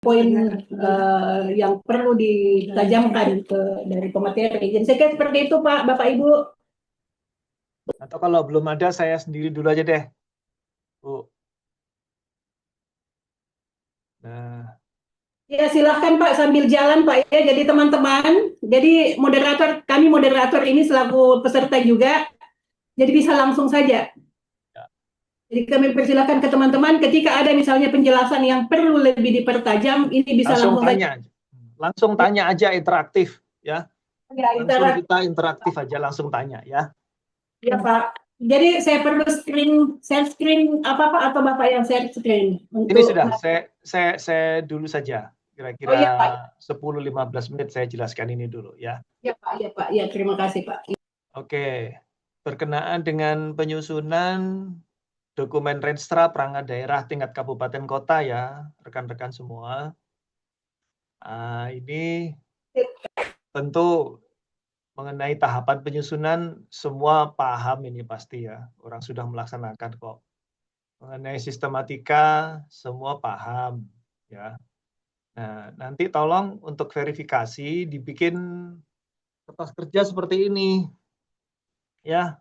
poin yang perlu ditajamkan dari pemateri. Jadi saya kira seperti itu Pak, Bapak Ibu. Atau kalau belum ada, saya sendiri dulu aja deh, Bu. Nah, Ya silahkan Pak sambil jalan Pak ya. Jadi teman-teman, jadi kami moderator ini selaku peserta juga, jadi bisa langsung saja. ya. Jadi kami persilakan ke teman-teman ketika ada misalnya penjelasan yang perlu lebih dipertajam, ini bisa Langsung langsung tanya, saja. langsung tanya aja, interaktif ya. Ya, Langsung kita interaktif aja, langsung tanya ya. Ya Pak. Jadi saya perlu share screen apa Pak atau Bapak yang share screen Ini untuk sudah, saya dulu saja. Oh Kira-kira iya Pak. 10-15 menit saya jelaskan ini dulu ya. Ya Pak, ya Pak. Ya, terima kasih Pak. Oke, berkenaan dengan penyusunan dokumen Renstra perangkat daerah tingkat kabupaten kota ya, rekan-rekan semua. Ini tentu mengenai tahapan penyusunan semua paham ini pasti ya, orang sudah melaksanakan kok. Mengenai sistematika semua paham ya. Nah, nanti tolong untuk verifikasi dibikin kertas kerja seperti ini ya.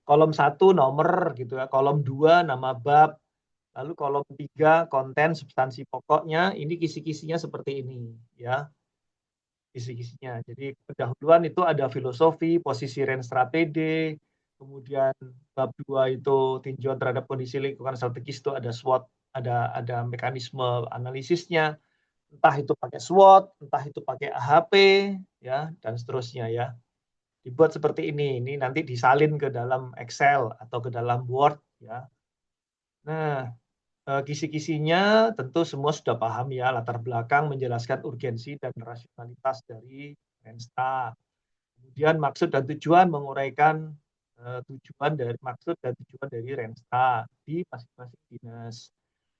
Kolom 1 nomor gitu ya, kolom 2 nama bab, lalu kolom 3 konten substansi pokoknya, ini kisi-kisinya seperti ini ya. Kisi-kisinya. Jadi pendahuluan itu ada filosofi, posisi Renstra PD, kemudian bab 2 itu tinjauan terhadap kondisi lingkungan strategis, itu ada SWOT, ada mekanisme analisisnya, entah itu pakai SWOT, entah itu pakai AHP ya, dan seterusnya ya. Dibuat seperti ini nanti disalin ke dalam Excel atau ke dalam Word ya. Nah, kisi-kisinya tentu semua sudah paham ya, latar belakang menjelaskan urgensi dan rasionalitas dari Renstra. Kemudian maksud dan tujuan menguraikan maksud dan tujuan dari Renstra di masing-masing dinas.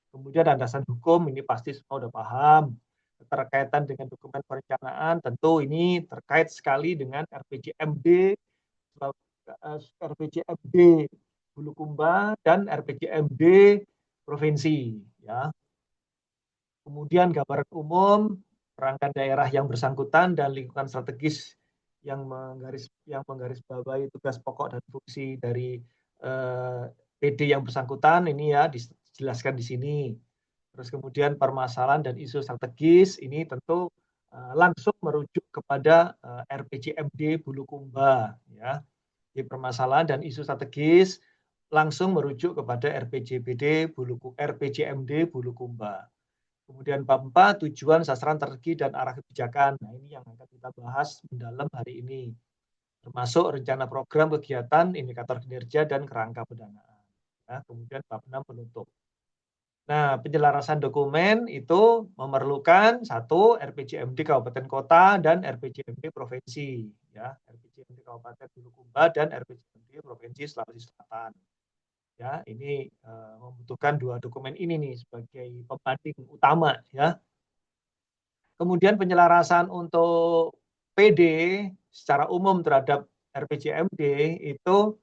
Kemudian landasan hukum ini pasti semua sudah paham. Keterkaitan dengan dokumen perencanaan tentu ini terkait sekali dengan RPJMD, RPJMD Bulukumba dan RPJMD provinsi ya. Kemudian gambaran umum perangkat daerah yang bersangkutan dan lingkungan strategis yang menggarisbawahi tugas pokok dan fungsi dari PD yang bersangkutan ini ya dijelaskan di sini. Terus kemudian permasalahan dan isu strategis ini tentu langsung merujuk kepada RPJMD Bulukumba ya. Di permasalahan dan isu strategis langsung merujuk kepada RPJMD Bulukumba. Kemudian bab 4 tujuan, sasaran, strategi dan arah kebijakan. Nah, ini yang akan kita bahas mendalam hari ini. Termasuk rencana program kegiatan, indikator kinerja dan kerangka pendanaan. Ya, kemudian bab 6 penutup. Nah, penyelarasan dokumen itu memerlukan satu RPJMD Kabupaten Kota dan RPJMD Provinsi, ya, RPJMD Kabupaten Bulukumba dan RPJMD Provinsi Sulawesi Selatan. Ya, ini membutuhkan dua dokumen ini nih sebagai pembanding utama, ya. Kemudian penyelarasan untuk PD secara umum terhadap RPJMD itu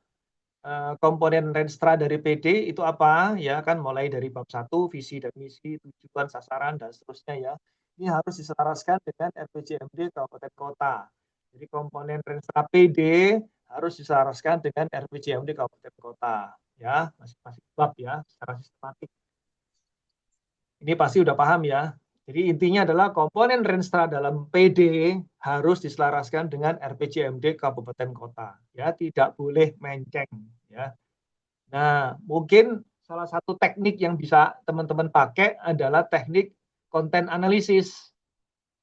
komponen Renstra dari PD itu apa ya kan, mulai dari bab 1 visi dan misi, tujuan, sasaran dan seterusnya ya. Ini harus diselaraskan dengan RPJMD Kabupaten Kota. Jadi komponen Renstra PD harus diselaraskan dengan RPJMD Kabupaten Kota ya, masing-masing bab ya secara sistematik. Ini pasti udah paham ya. Jadi intinya adalah komponen Renstra dalam PD harus diselaraskan dengan RPJMD Kabupaten Kota ya, tidak boleh menceng ya. Nah, mungkin salah satu teknik yang bisa teman-teman pakai adalah teknik konten analisis.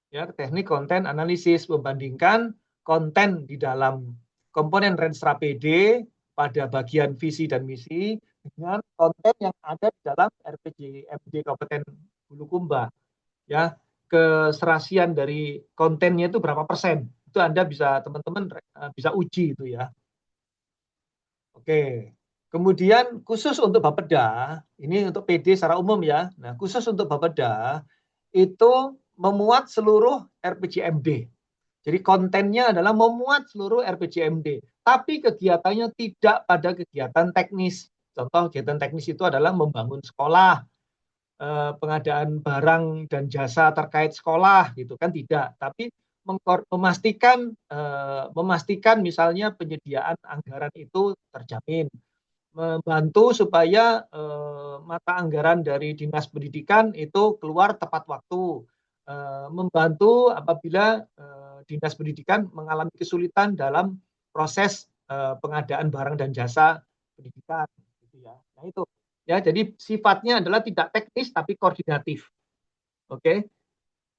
Ya, teknik konten analisis membandingkan konten di dalam komponen Renstra PD pada bagian visi dan misi dengan konten yang ada di dalam RPJMD Kabupaten Bulukumba. Ya, keserasian dari kontennya itu berapa persen? Itu Anda bisa, teman-teman bisa uji itu ya. Oke. Kemudian khusus untuk Bapeda, ini untuk PD secara umum ya. Nah, khusus untuk Bapeda itu memuat seluruh RPJMD. Jadi kontennya adalah memuat seluruh RPJMD, tapi kegiatannya tidak pada kegiatan teknis. Contoh kegiatan teknis itu adalah membangun sekolah, pengadaan barang dan jasa terkait sekolah gitu kan, tidak, tapi memastikan misalnya penyediaan anggaran itu terjamin, membantu supaya mata anggaran dari Dinas Pendidikan itu keluar tepat waktu, membantu apabila Dinas Pendidikan mengalami kesulitan dalam proses pengadaan barang dan jasa pendidikan, gitu ya. Nah itu, ya, jadi sifatnya adalah tidak teknis tapi koordinatif, oke?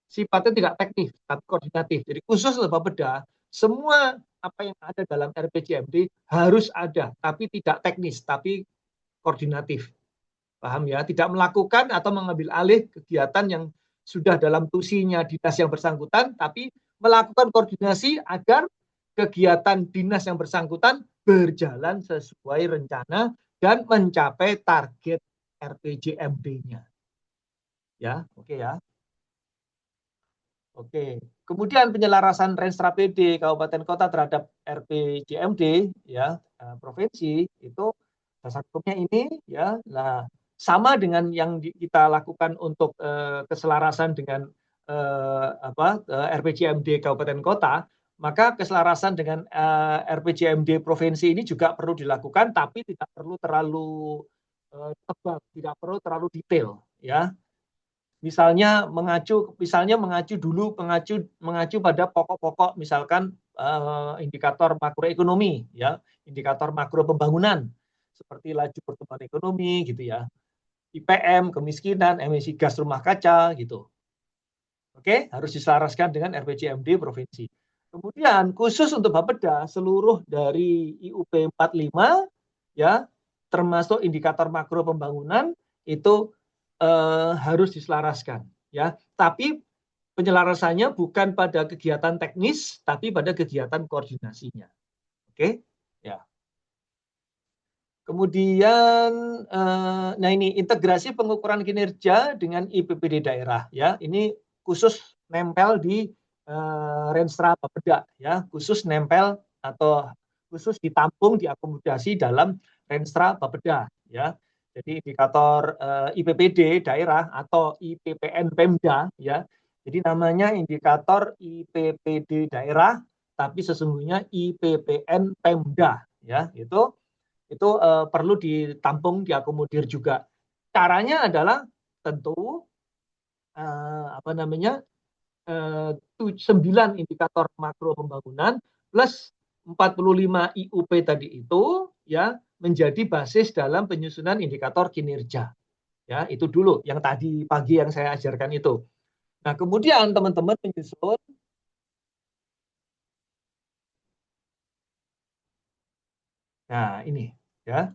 Sifatnya tidak teknis tapi koordinatif. Jadi khusus untuk Bapeda, semua apa yang ada dalam RPJMD harus ada, tapi tidak teknis, tapi koordinatif. Paham ya? Tidak melakukan atau mengambil alih kegiatan yang sudah dalam tusinya dinas yang bersangkutan, tapi melakukan koordinasi agar kegiatan dinas yang bersangkutan berjalan sesuai rencana dan mencapai target RPJMD-nya. Ya, oke ya. Oke. Kemudian penyelarasan Renstra PD Kabupaten Kota terhadap RPJMD ya provinsi itu dasar hukumnya ini ya. Nah, sama dengan yang kita lakukan untuk keselarasan dengan RPJMD Kabupaten Kota, maka keselarasan dengan RPJMD provinsi ini juga perlu dilakukan, tapi tidak perlu terlalu tebal, tidak perlu terlalu detail ya. Misalnya mengacu pada pokok-pokok, misalkan indikator makroekonomi ya, indikator makro pembangunan seperti laju pertumbuhan ekonomi gitu ya, IPM, kemiskinan, emisi gas rumah kaca gitu. Oke, harus diselaraskan dengan RPJMD provinsi. Kemudian khusus untuk Bapeda, seluruh dari IUP 45 ya, termasuk indikator makro pembangunan itu harus diselaraskan ya. Tapi penyelarasannya bukan pada kegiatan teknis, tapi pada kegiatan koordinasinya. Oke, ya. Kemudian, nah ini integrasi pengukuran kinerja dengan IPPD daerah ya. Ini khusus nempel di Renstra Bapeda ya, khusus nempel atau khusus ditampung diakomodasi dalam Renstra Bapeda ya. Jadi indikator IPPD daerah atau IPPN Pemda ya. Jadi namanya indikator IPPD daerah, tapi sesungguhnya IPPN Pemda ya. Itu perlu ditampung, diakomodir juga. Caranya adalah tentu apa namanya 9 indikator makro pembangunan plus 45 IUP tadi itu ya menjadi basis dalam penyusunan indikator kinerja. Ya, itu dulu yang tadi pagi yang saya ajarkan itu. Nah, kemudian teman-teman menyusun nah ini ya.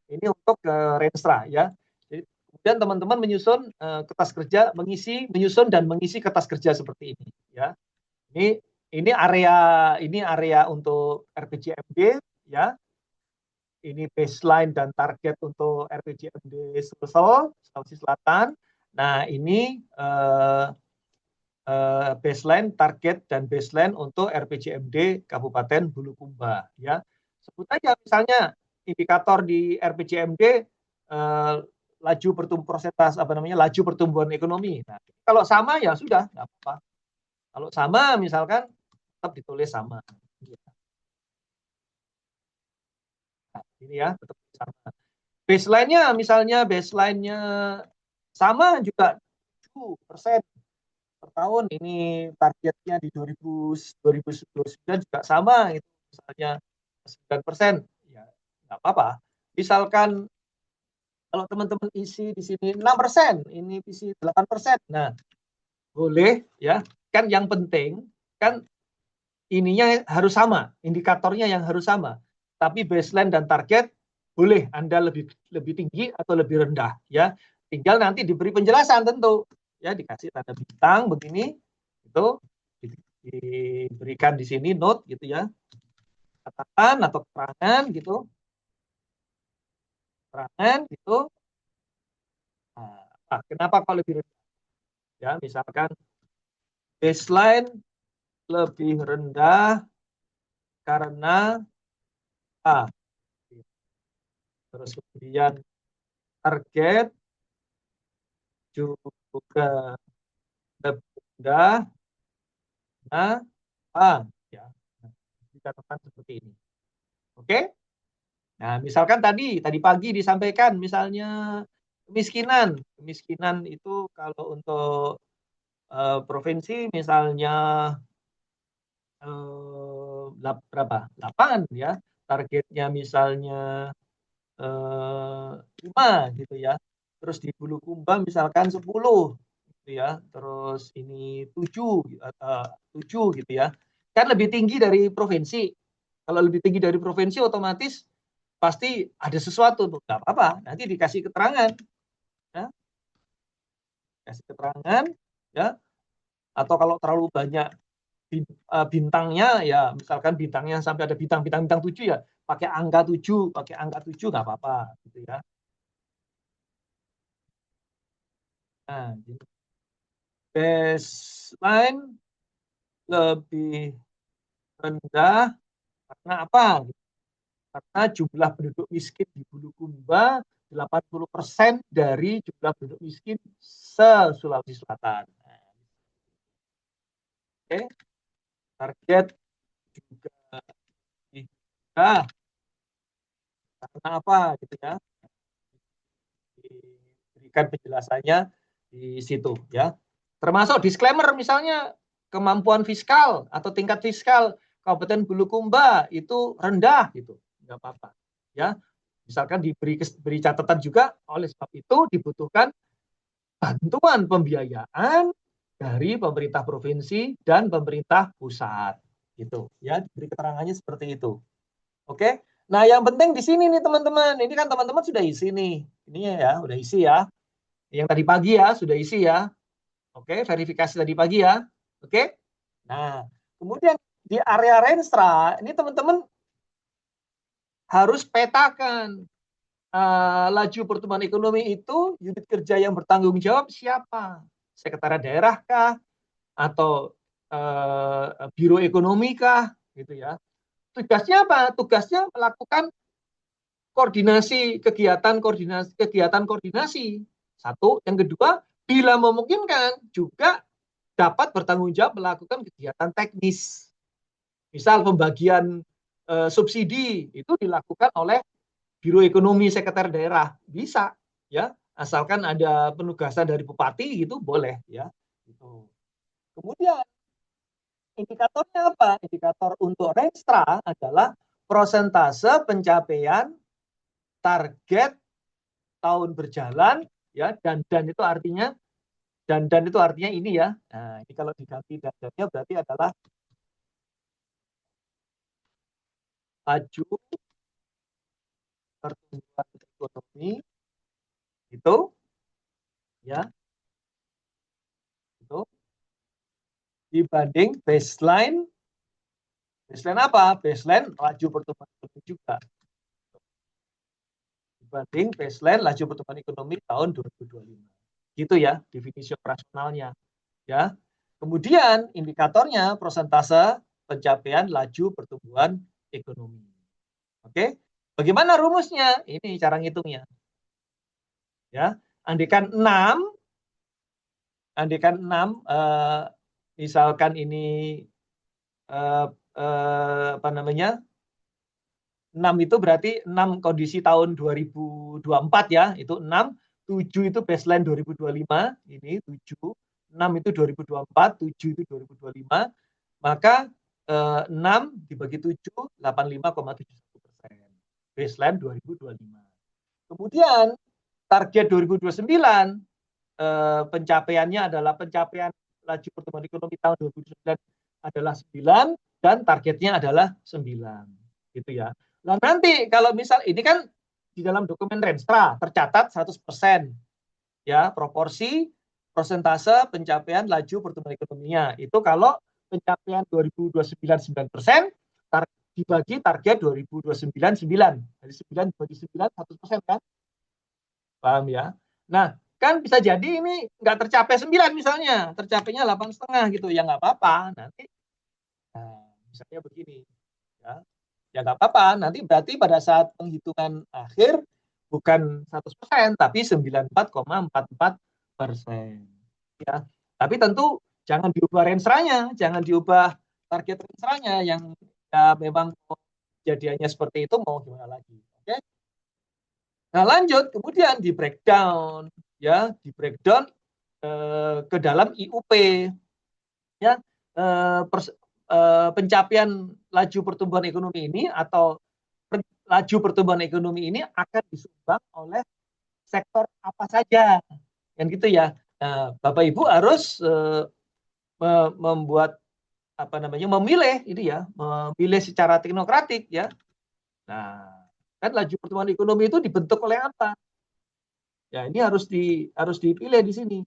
Ini untuk Renstra ya. Jadi, kemudian teman-teman menyusun kertas kerja, menyusun dan mengisi kertas kerja seperti ini ya. Ini area untuk RPJMD ya. Ini baseline dan target untuk RPJMD Sulsel, Sulawesi Selatan. Nah, ini baseline, target dan baseline untuk RPJMD Kabupaten Bulukumba ya. Sebut aja misalnya indikator di RPJMD laju pertumbuhan persentase laju pertumbuhan ekonomi. Nah, kalau sama ya sudah nggak apa-apa. Kalau sama misalkan tetap ditulis sama. Nah, ini ya tetap sama. Baseline-nya misalnya baseline-nya sama juga 7% per tahun. Ini targetnya di 2029 juga sama gitu. Misalnya 9%. Ya, nggak apa-apa. Misalkan kalau teman-teman isi di sini 6%, ini isi 8%. Nah, boleh ya. Kan yang penting kan ininya harus sama, indikatornya yang harus sama. Tapi baseline dan target boleh Anda lebih tinggi atau lebih rendah ya. Tinggal nanti diberi penjelasan tentu. Ya, dikasih tanda bintang begini itu diberikan di sini note gitu ya. Catatan atau keterangan gitu. Keterangan gitu. Nah, kenapa kalau lebih rendah? Ya, misalkan baseline lebih rendah karena A. Terus kemudian target juga lebih rendah. Nah, ya, dicatatkan seperti ini. Oke? Nah, misalkan tadi pagi disampaikan, misalnya kemiskinan itu kalau untuk provinsi misalnya berapa? 8 ya. Targetnya misalnya 5 gitu ya. Terus di Bulukumba misalkan 10 gitu ya. Terus ini 7 gitu ya. Kan lebih tinggi dari provinsi. Kalau lebih tinggi dari provinsi otomatis pasti ada sesuatu tuh. Nggak apa-apa, nanti dikasih keterangan ya. Kasih keterangan ya. Atau kalau terlalu banyak bintangnya ya, misalkan bintangnya sampai ada bintang 7 ya, pakai angka 7 nggak apa-apa gitu ya. Nah, baseline lebih rendah karena apa? Karena jumlah penduduk miskin di Bulukumba 80% dari jumlah penduduk miskin se-Sulawesi Selatan. Oke, target juga nah, karena apa gitu ya? Diberikan penjelasannya di situ ya. Termasuk disclaimer misalnya kemampuan fiskal atau tingkat fiskal Kabupaten Bulukumba itu rendah gitu, nggak apa-apa ya. Misalkan diberi catatan juga, oleh sebab itu dibutuhkan bantuan pembiayaan dari pemerintah provinsi dan pemerintah pusat gitu ya, diberi keterangannya seperti itu. Oke. Nah, yang penting di sini nih teman-teman. Ini kan teman-teman sudah isi nih. Ini ya, udah isi ya. Yang tadi pagi ya, sudah isi ya. Oke, verifikasi tadi pagi ya. Oke. Nah, kemudian di area Renstra, ini teman-teman harus petakan laju pertumbuhan ekonomi itu unit kerja yang bertanggung jawab siapa? Sekretariat daerah kah? Atau biro ekonomi kah? Gitu ya. Tugasnya apa? Tugasnya melakukan kegiatan koordinasi. Satu, yang kedua, bila memungkinkan juga dapat bertanggung jawab melakukan kegiatan teknis. Misal pembagian subsidi itu dilakukan oleh Biro Ekonomi Sekretariat Daerah, bisa ya, asalkan ada penugasan dari bupati gitu boleh ya. Gitu. Kemudian indikatornya apa? Indikator untuk Renstra adalah prosentase pencapaian target tahun berjalan ya, dan itu artinya itu artinya ini ya. Nah, ini kalau diganti dannya berarti adalah laju pertumbuhan ekonomi itu ya, itu dibanding baseline apa? Baseline laju pertumbuhan ekonomi juga. Dibanding baseline laju pertumbuhan ekonomi tahun 2025. Gitu ya definisi operasionalnya ya. Kemudian indikatornya persentase pencapaian laju pertumbuhan ekonomi. Oke. Bagaimana rumusnya? Ini cara ngitungnya. Ya, andikan 6 misalkan ini apa namanya? 6 itu berarti 6 kondisi tahun 2024 ya, itu 6, 7 itu baseline 2025, ini 7, 6 itu 2024, 7 itu 2025, maka 6 dibagi 7, 85,71%. Baseline 2025. Kemudian target 2029 pencapaiannya adalah pencapaian laju pertumbuhan ekonomi tahun 2029 adalah 9 dan targetnya adalah 9. Gitu ya. Nah, nanti kalau misal ini kan di dalam dokumen Renstra tercatat 100% ya, proporsi persentase pencapaian laju pertumbuhan ekonominya. Itu kalau pencapaian 2029 9%, dibagi target 2029 9. Dari 9 dibagi 9 100% kan? Paham ya? Nah, kan bisa jadi ini nggak tercapai 9 misalnya, tercapainya 8,5 gitu, ya nggak apa-apa. Nanti misalnya begini, ya nggak apa-apa. Nanti berarti pada saat penghitungan akhir bukan 100%, tapi 94,44%. Ya, tapi tentu jangan diubah range-nya, jangan diubah target range-nya yang ya memang kejadiannya seperti itu, mau gimana lagi. Oke. Nah, lanjut kemudian di breakdown, ya, di breakdown ke dalam IUP, ya, pencapaian laju pertumbuhan ekonomi ini atau laju pertumbuhan ekonomi ini akan disumbang oleh sektor apa saja, kan gitu ya. Nah, Bapak Ibu harus membuat memilih ini ya, memilih secara teknokratik ya. Nah, kan laju pertumbuhan ekonomi itu dibentuk oleh apa? Ya, ini harus dipilih di sini.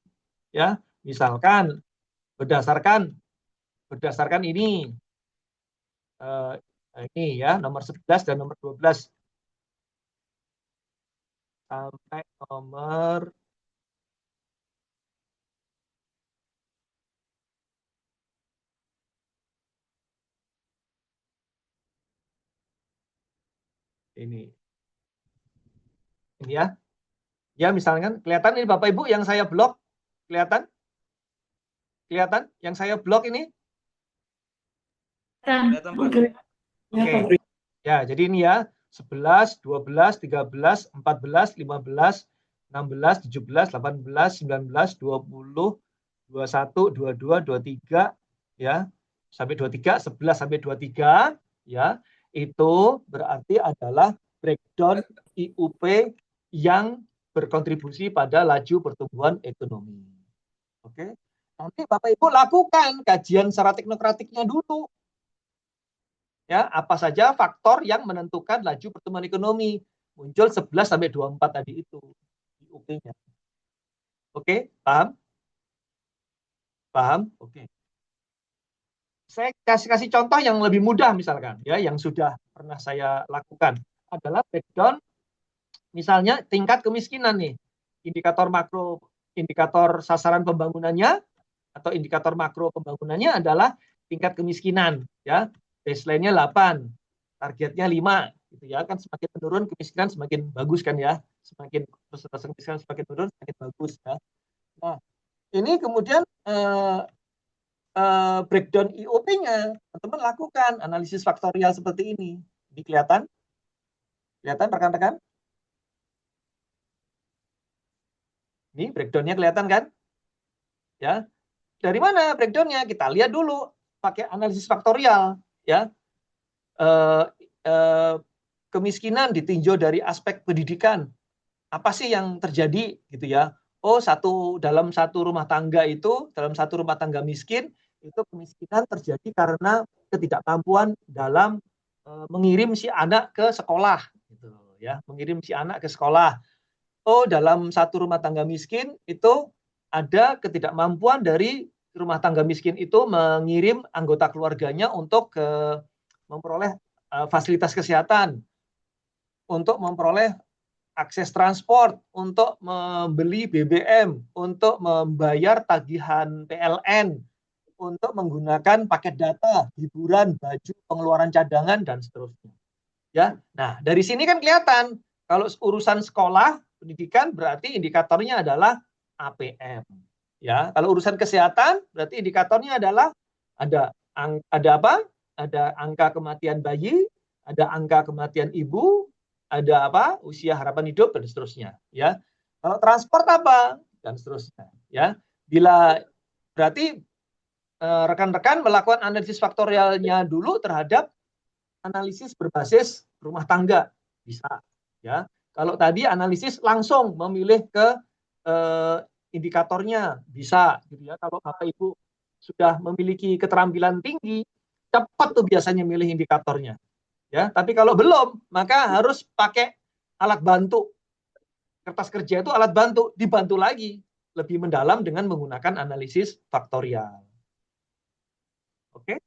Ya, misalkan berdasarkan ini ya, nomor 11 dan nomor 12 sampai nomor ini ya. Ya, misalkan kelihatan ini Bapak Ibu yang saya blok, kelihatan yang saya blok ini? Kelihatan, Pak. Oke. Ya, jadi ini ya, 11, 12, 13, 14, 15, 16, 17, 18, 19, 20, 21, 22, 23, ya, sampai 23, 11 sampai 23, ya, itu berarti adalah breakdown IUP yang berkontribusi pada laju pertumbuhan ekonomi. Oke. Nanti Bapak Ibu lakukan kajian secara teknokratiknya dulu. Ya, apa saja faktor yang menentukan laju pertumbuhan ekonomi? Muncul 11 sampai 24 tadi itu IUP-nya. Oke, paham? Paham? Oke. Saya kasih contoh yang lebih mudah misalkan ya, yang sudah pernah saya lakukan adalah breakdown misalnya tingkat kemiskinan nih. Indikator makro, indikator sasaran pembangunannya atau indikator makro pembangunannya adalah tingkat kemiskinan ya. Baseline-nya 8, targetnya 5 gitu ya. Kan semakin menurun kemiskinan semakin bagus kan ya. Semakin persentase kemiskinan semakin menurun semakin bagus ya. Nah, ini kemudian breakdown IOP-nya, teman-teman lakukan analisis faktorial seperti ini. Ini kelihatan? Kelihatan rekan-rekan? Ini breakdown-nya kelihatan kan? Ya. Dari mana breakdown-nya? Kita lihat dulu pakai analisis faktorial ya. Kemiskinan ditinjau dari aspek pendidikan. Apa sih yang terjadi gitu ya? Oh, dalam satu rumah tangga miskin itu kemiskinan terjadi karena ketidakmampuan dalam mengirim si anak ke sekolah gitu ya, mengirim si anak ke sekolah. Oh, dalam satu rumah tangga miskin itu ada ketidakmampuan dari rumah tangga miskin itu mengirim anggota keluarganya untuk memperoleh fasilitas kesehatan, untuk memperoleh akses transport, untuk membeli BBM, untuk membayar tagihan PLN, untuk menggunakan paket data, hiburan, baju, pengeluaran cadangan, dan seterusnya. Ya, nah dari sini kan kelihatan kalau urusan sekolah, pendidikan berarti indikatornya adalah APM. Ya, kalau urusan kesehatan berarti indikatornya adalah ada apa? Ada angka kematian bayi, ada angka kematian ibu, ada apa? Usia harapan hidup dan seterusnya. Ya, kalau transport apa? Dan seterusnya. Ya, bila berarti rekan-rekan melakukan analisis faktorialnya dulu terhadap analisis berbasis rumah tangga bisa ya. Kalau tadi analisis langsung memilih ke indikatornya bisa gitu ya. Kalau Bapak Ibu sudah memiliki keterampilan tinggi, cepat tuh biasanya milih indikatornya. Ya, tapi kalau belum, maka harus pakai alat bantu. Kertas kerja itu alat bantu, dibantu lagi lebih mendalam dengan menggunakan analisis faktorial. Oke.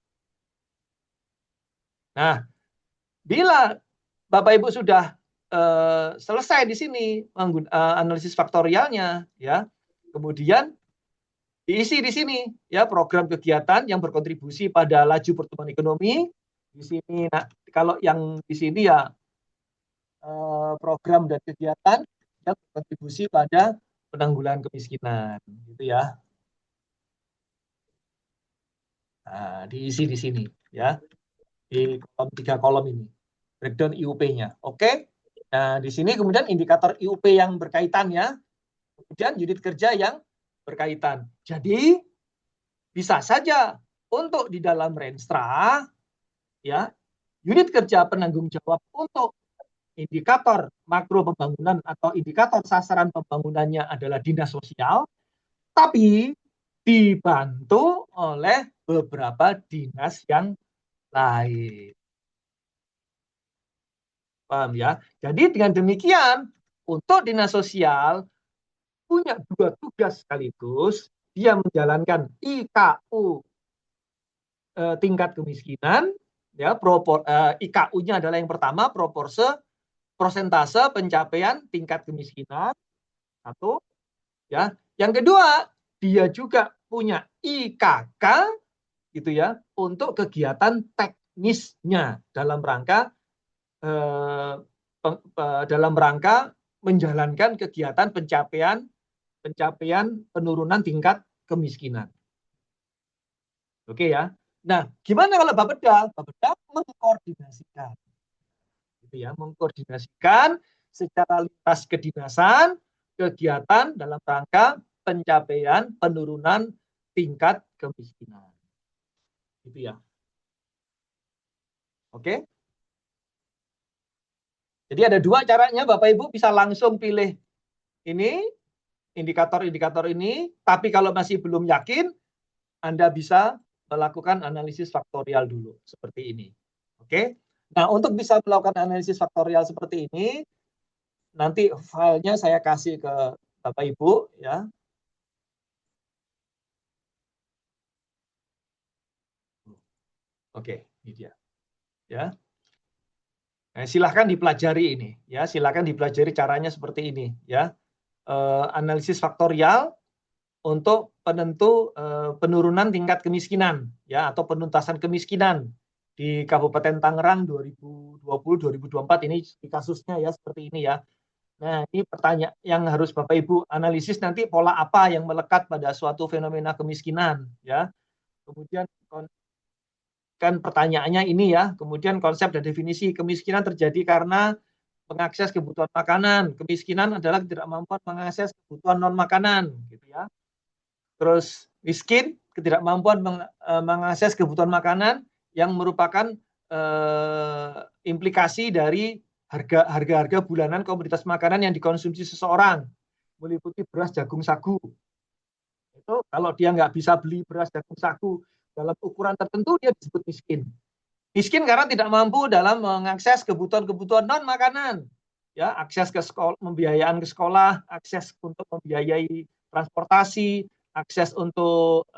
Nah, bila Bapak Ibu sudah selesai di sini analisis faktorialnya, ya, kemudian diisi di sini ya program kegiatan yang berkontribusi pada laju pertumbuhan ekonomi. Di sini, nah, kalau yang di sini ya program dan kegiatan yang berkontribusi pada penanggulangan kemiskinan, gitu ya. Nah, diisi di sini, ya, di kolom 3 kolom ini, breakdown IUP-nya. Oke. Nah, di sini kemudian indikator IUP yang berkaitan, ya, kemudian unit kerja yang berkaitan. Jadi bisa saja untuk di dalam Renstra, ya, unit kerja penanggung jawab untuk indikator makro pembangunan atau indikator sasaran pembangunannya adalah dinas sosial, tapi dibantu oleh beberapa dinas yang lain. Paham ya? Jadi dengan demikian, untuk dinas sosial punya 2 tugas sekaligus. Dia menjalankan IKU tingkat kemiskinan, ya, IKU-nya adalah yang pertama prosentase pencapaian tingkat kemiskinan, satu, ya. Yang kedua, dia juga punya IKK, gitu ya, untuk kegiatan teknisnya dalam rangka menjalankan kegiatan pencapaian penurunan tingkat kemiskinan. Oke ya. Nah, gimana kalau Bapeda? Bapeda mengkoordinasikan, gitu ya, mengkoordinasikan secara lintas kedinasan kegiatan dalam rangka pencapaian penurunan tingkat kemiskinan, gitu ya. Oke. Jadi ada 2 caranya, Bapak Ibu bisa langsung pilih ini indikator-indikator ini, tapi kalau masih belum yakin, Anda bisa melakukan analisis faktorial dulu seperti ini. Oke. Nah, untuk bisa melakukan analisis faktorial seperti ini, nanti filenya saya kasih ke Bapak Ibu, ya. Oke, ini dia. Ya. Nah, silahkan dipelajari ini, ya. Silahkan dipelajari caranya seperti ini, ya. Analisis faktorial untuk penentu penurunan tingkat kemiskinan, ya, atau penuntasan kemiskinan di Kabupaten Tangerang 2020-2024 ini kasusnya, ya, seperti ini, ya. Nah, ini pertanyaan yang harus Bapak Ibu analisis nanti, pola apa yang melekat pada suatu fenomena kemiskinan, ya. Kemudian kan pertanyaannya ini, ya. Kemudian konsep dan definisi kemiskinan terjadi karena mengakses kebutuhan makanan. Kemiskinan adalah ketidakmampuan mengakses kebutuhan non makanan, gitu ya. Terus miskin, ketidakmampuan mengakses kebutuhan makanan yang merupakan implikasi dari harga-harga bulanan komoditas makanan yang dikonsumsi seseorang, meliputi beras, jagung, sagu. Itu kalau dia nggak bisa beli beras, jagung, sagu dalam ukuran tertentu, dia disebut miskin. Miskin karena tidak mampu dalam mengakses kebutuhan-kebutuhan non makanan, ya, akses ke sekolah, pembiayaan ke sekolah, akses untuk membiayai transportasi, akses untuk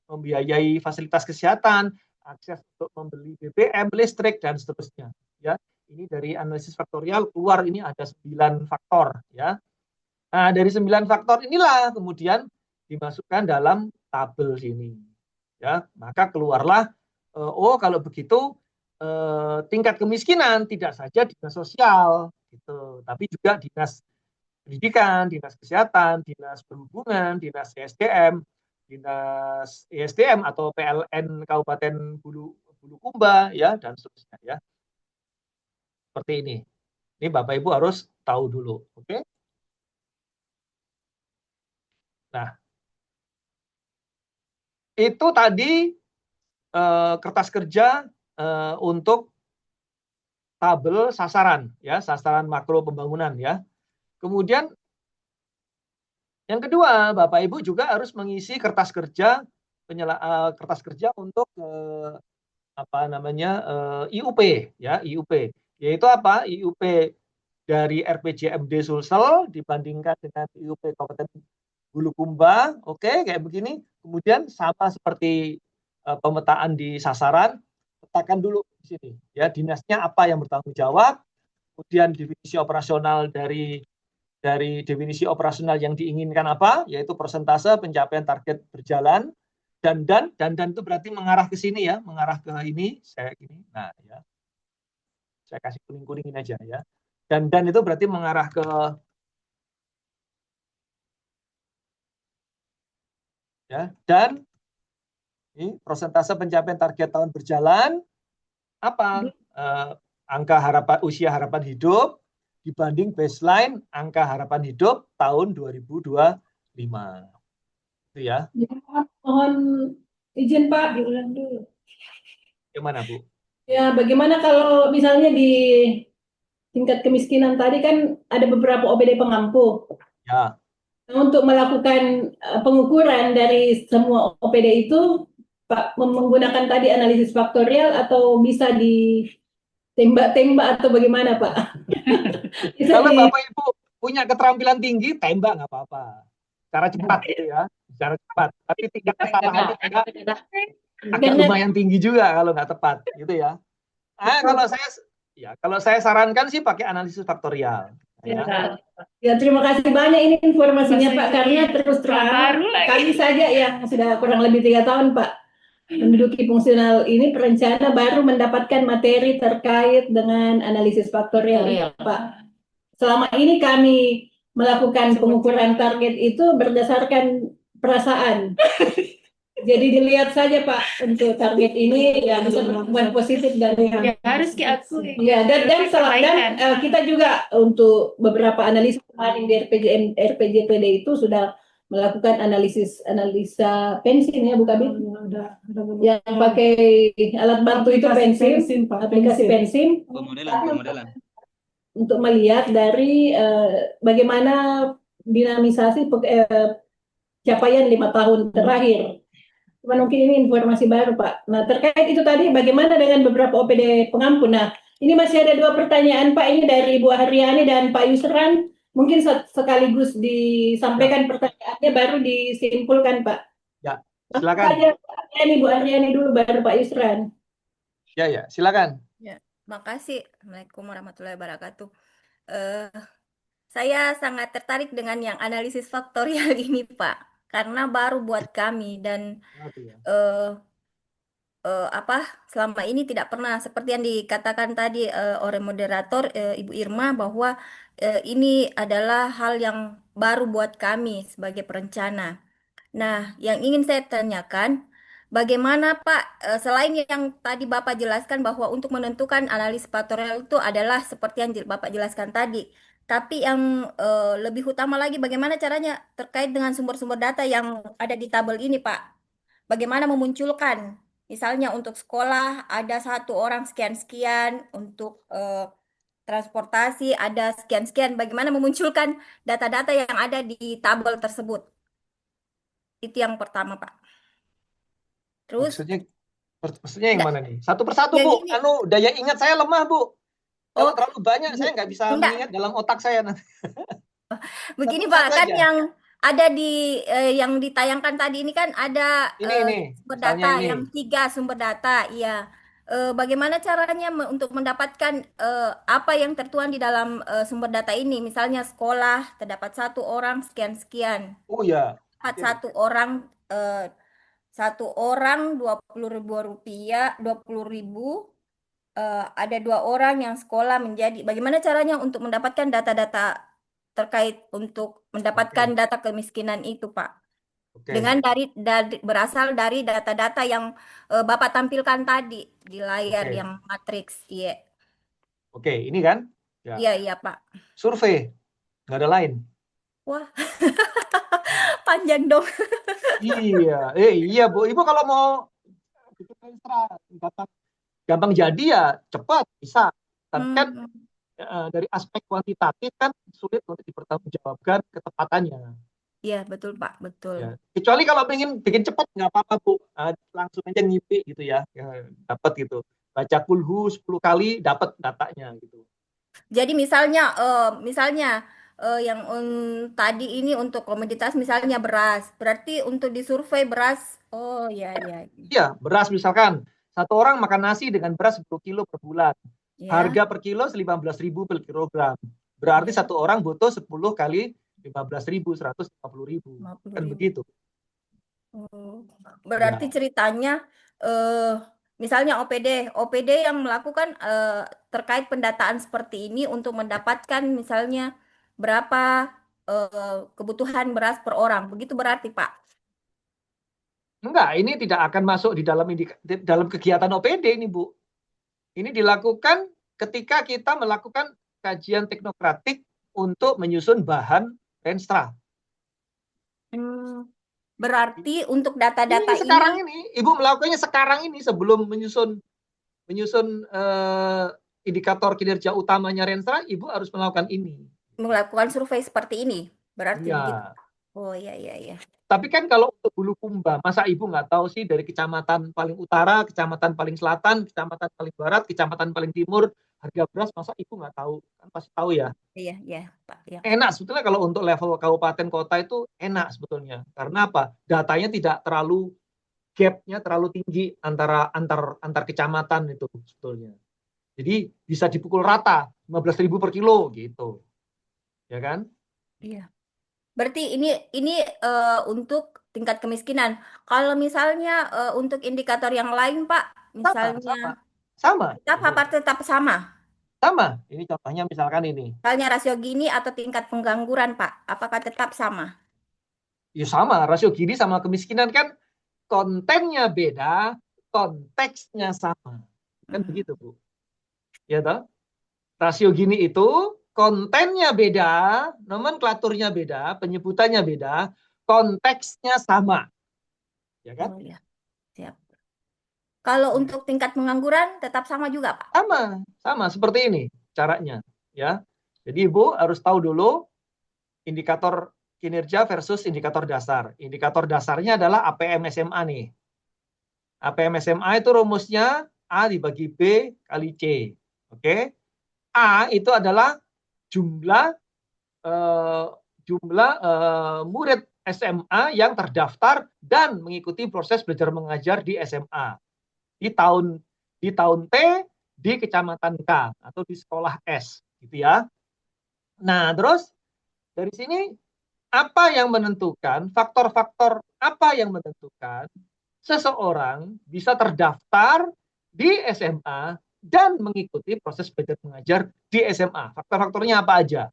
membiayai fasilitas kesehatan, akses untuk membeli BBM, listrik, dan seterusnya, ya. Ini dari analisis faktorial keluar ini ada 9 faktor, ya. Nah, dari 9 faktor inilah kemudian dimasukkan dalam tabel sini, ya. Maka keluarlah, oh kalau begitu tingkat kemiskinan tidak saja dinas sosial, gitu, tapi juga dinas pendidikan, dinas kesehatan, dinas perhubungan, dinas ESDM, dinas ESDM atau PLN Kabupaten Bulukumba, ya, dan seterusnya, ya. Seperti ini. Ini Bapak Ibu harus tahu dulu, oke? Nah, itu tadi kertas kerja untuk tabel sasaran, ya, sasaran makro pembangunan, ya. Kemudian yang kedua, Bapak Ibu juga harus mengisi kertas kerja untuk apa namanya IUP, ya, IUP. Yaitu apa? IUP dari RPJMD Sulsel dibandingkan dengan IUP Kabupaten Bulukumba, oke, kayak begini. Kemudian sama seperti pemetaan di sasaran, petakan dulu di sini, ya, dinasnya apa yang bertanggung jawab, kemudian definisi operasional dari definisi operasional yang diinginkan apa, yaitu persentase pencapaian target berjalan, dan itu berarti mengarah ke sini, ya, mengarah ke ini, saya gini. Nah, ya. Saya kasih kuning-kuningin aja, ya. Dan itu berarti mengarah ke ya, dan ini persentase pencapaian target tahun berjalan apa? Angka usia harapan hidup dibanding baseline angka harapan hidup tahun 2025. Itu ya. Ya, mohon izin Pak, diulang dulu. Gimana, Bu? Ya, bagaimana kalau misalnya di tingkat kemiskinan tadi kan ada beberapa OPD pengampu. Ya. Untuk melakukan pengukuran dari semua OPD itu, Pak, menggunakan tadi analisis faktorial atau bisa ditembak-tembak atau bagaimana, Pak? Bisa Kalau Bapak Ibu punya keterampilan tinggi, tembak nggak apa-apa. Cara cepat gitu ya, cara cepat. Tapi tingkat kesalahannya agak lumayan tinggi juga kalau nggak tepat, gitu ya. Kalau saya sarankan sih pakai analisis faktorial. Ya, terima kasih banyak ini informasinya Pak, karena terus terang kami saja yang sudah kurang lebih 3 tahun Pak menduduki fungsional ini perencana baru mendapatkan materi terkait dengan analisis faktorial Pak. Selama ini kami melakukan pengukuran target itu berdasarkan perasaan. Jadi dilihat saja Pak untuk target ini ya bisa berkembang positif dan Ya, harus aku ya dan kita juga untuk beberapa analisis kemarin di RPJPD itu sudah melakukan analisa pensin ya Bu Kabit. Yang pakai alat bantu itu pensin, aplikasi pensin. Pemodelan. Untuk melihat dari bagaimana dinamisasi capaian 5 tahun terakhir. Cuma mungkin ini informasi baru Pak. Nah terkait itu tadi bagaimana dengan beberapa OPD pengampu. Nah ini masih ada 2 pertanyaan Pak, ini dari Ibu Haryani dan Pak Yusran. Mungkin sekaligus disampaikan pertanyaannya baru disimpulkan Pak. Ya, silakan. Ibu Haryani dulu baru Pak Yusran. Ya, silakan. Ya, makasih. Assalamualaikum warahmatullahi wabarakatuh. Saya sangat tertarik dengan yang analisis faktorial ini Pak. Karena baru buat kami dan selama ini tidak pernah seperti yang dikatakan tadi oleh moderator Ibu Irma bahwa ini adalah hal yang baru buat kami sebagai perencana. Nah, yang ingin saya tanyakan, bagaimana Pak, selain yang tadi Bapak jelaskan bahwa untuk menentukan analis faktorial itu adalah seperti yang Bapak jelaskan tadi. Tapi yang lebih utama lagi bagaimana caranya terkait dengan sumber-sumber data yang ada di tabel ini, Pak. Bagaimana memunculkan, misalnya untuk sekolah ada 1 orang sekian-sekian, untuk transportasi ada sekian-sekian. Bagaimana memunculkan data-data yang ada di tabel tersebut. Itu yang pertama, Pak. Terus maksudnya yang mana nih? Satu persatu, Bu. Daya ingat saya lemah, Bu. Kalau terlalu banyak, saya nggak bisa mengingat dalam otak saya nanti. Begini Pak, kan yang ada di yang ditayangkan tadi ini kan ada sumber data yang 3 sumber data, iya. Bagaimana caranya untuk mendapatkan apa yang tertuang di dalam sumber data ini? Misalnya sekolah terdapat 1 orang sekian-sekian. Oh ya. Satu orang 20.000 rupiah, 20.000. Ada 2 orang yang sekolah menjadi. Bagaimana caranya untuk mendapatkan data-data terkait untuk mendapatkan data kemiskinan itu, Pak? Dengan berasal dari data-data yang Bapak tampilkan tadi di layar yang matriks, iya. Oke, ini kan? Iya, Pak. Survei, nggak ada lain. Wah, panjang dong. Iya, Bu. Ibu kalau mau gampang jadi ya cepat bisa. Tapi kan dari aspek kuantitatif kan sulit untuk dipertanggungjawabkan ketepatannya. Iya, betul Pak, betul. Ya. Kecuali kalau pengen bikin cepat nggak apa-apa Bu, langsung aja ngimpi gitu ya, dapat gitu. Baca kulhu 10 kali dapat datanya gitu. Jadi misalnya yang tadi ini untuk komoditas misalnya beras, berarti untuk disurvei beras, oh ya. Iya, beras misalkan 1 orang makan nasi dengan beras 10 kilo per bulan. Ya. Harga per kilo 15.000 per kilogram. Berarti 1 orang butuh 10 kali 15.000, 150.000. Kan begitu. Berarti ceritanya misalnya OPD yang melakukan terkait pendataan seperti ini untuk mendapatkan misalnya berapa kebutuhan beras per orang. Begitu berarti, Pak? Enggak, ini tidak akan masuk di dalam kegiatan OPD ini, Bu. Ini dilakukan ketika kita melakukan kajian teknokratik untuk menyusun bahan Renstra. Berarti untuk Ini data-data sekarang ini, Ibu melakukannya sekarang ini sebelum menyusun indikator kinerja utamanya Renstra, Ibu harus melakukan ini. melakukan survei seperti ini, berarti Iya. begitu. Oh iya. Tapi kan kalau untuk Bulukumba, masa Ibu nggak tahu sih dari kecamatan paling utara, kecamatan paling selatan, kecamatan paling barat, kecamatan paling timur, harga beras masa Ibu nggak tahu? Kan pasti tahu ya. Iya, Pak. Ya. Enak sebetulnya kalau untuk level kabupaten kota itu enak sebetulnya. Karena apa? Datanya tidak terlalu gap-nya terlalu tinggi antar kecamatan itu sebetulnya. Jadi bisa dipukul rata 15.000 per kilo gitu. Ya kan? Iya. Berarti ini untuk tingkat kemiskinan. Kalau misalnya untuk indikator yang lain, Pak, misalnya Sama. tetap sama. Sama. Ini contohnya misalkan ini. Misalnya rasio Gini atau tingkat pengangguran, Pak, apakah tetap sama? Ya sama, rasio Gini sama kemiskinan kan kontennya beda, konteksnya sama. Kan begitu, Bu. Ya toh? Rasio Gini itu kontennya beda, nomenklaturnya beda, penyebutannya beda, konteksnya sama. Ya kan? Oh iya, siap. Kalau untuk tingkat pengangguran tetap sama juga, Pak? Sama seperti ini caranya, ya. Jadi Ibu harus tahu dulu indikator kinerja versus indikator dasar. Indikator dasarnya adalah APM SMA nih. APM SMA itu rumusnya A dibagi B kali C. Oke. A itu adalah jumlah murid SMA yang terdaftar dan mengikuti proses belajar mengajar di SMA di tahun T di kecamatan K atau di sekolah S gitu ya. Nah, terus dari sini apa yang menentukan faktor-faktor apa yang menentukan seseorang bisa terdaftar di SMA dan mengikuti proses belajar mengajar di SMA. Faktor-faktornya apa aja?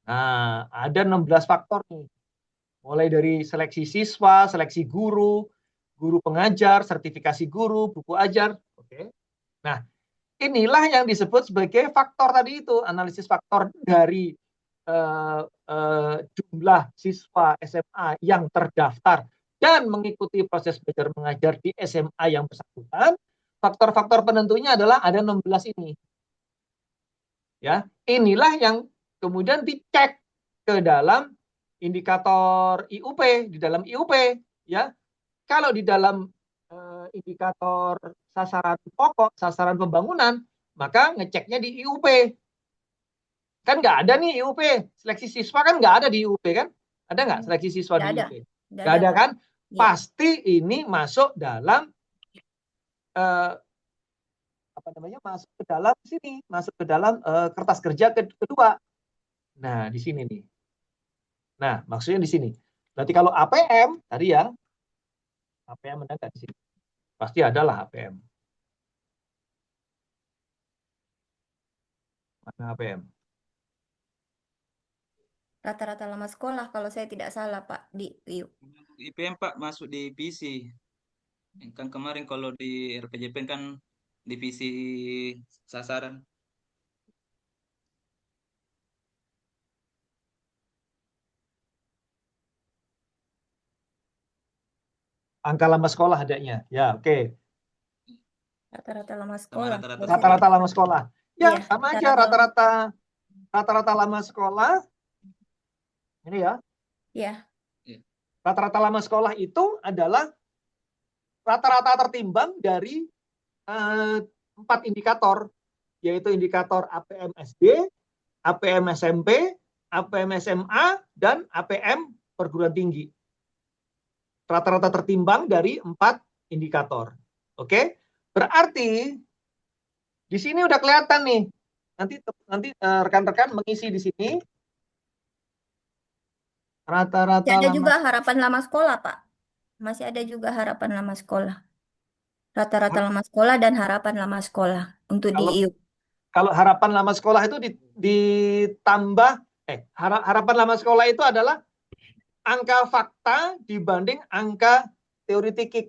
Nah, ada 16 faktor nih. Mulai dari seleksi siswa, seleksi guru, guru pengajar, sertifikasi guru, buku ajar. Oke. Nah, inilah yang disebut sebagai faktor tadi itu, analisis faktor dari jumlah siswa SMA yang terdaftar dan mengikuti proses belajar mengajar di SMA yang bersangkutan. Faktor-faktor penentunya adalah ada 16 ini. Ya, inilah yang kemudian dicek ke dalam indikator IUP, di dalam IUP ya. Kalau di dalam indikator sasaran pokok, sasaran pembangunan, maka ngeceknya di IUP. Kan nggak ada nih IUP, seleksi siswa kan nggak ada di IUP kan? Ada nggak seleksi siswa di IUP? Nggak ada kan? Ya. Pasti ini masuk dalam masuk ke dalam sini, masuk ke dalam kertas kerja kedua. Nah, di sini nih. Nah, maksudnya di sini. Berarti kalau APM tadi ya, APM ada nggak di sini? Pasti adalah APM. Mana APM? Rata-rata lama sekolah kalau saya tidak salah, Pak, di IU. IPM, Pak, masuk di divisi. Kan kemarin kalau di RPJP kan divisi sasaran. Angka lama sekolah adanya. Ya, oke. Rata-rata lama sekolah. Rata-rata lama sekolah. Ya, iya, sama aja rata-rata lama sekolah. Ini ya. Iya. Rata-rata lama sekolah itu adalah rata-rata tertimbang dari 4 indikator, yaitu indikator APM SD, APM SMP, APM SMA, dan APM perguruan tinggi. Rata-rata tertimbang dari 4 indikator. Oke? Berarti di sini udah kelihatan nih. Nanti rekan-rekan mengisi di sini. Rata-rata Masih ada juga harapan lama sekolah, Pak. Masih ada juga harapan lama sekolah. Rata-rata lama sekolah dan harapan lama sekolah untuk di Kalau IU. kalau harapan lama sekolah itu ditambah harapan lama sekolah itu adalah angka fakta dibanding angka teoritik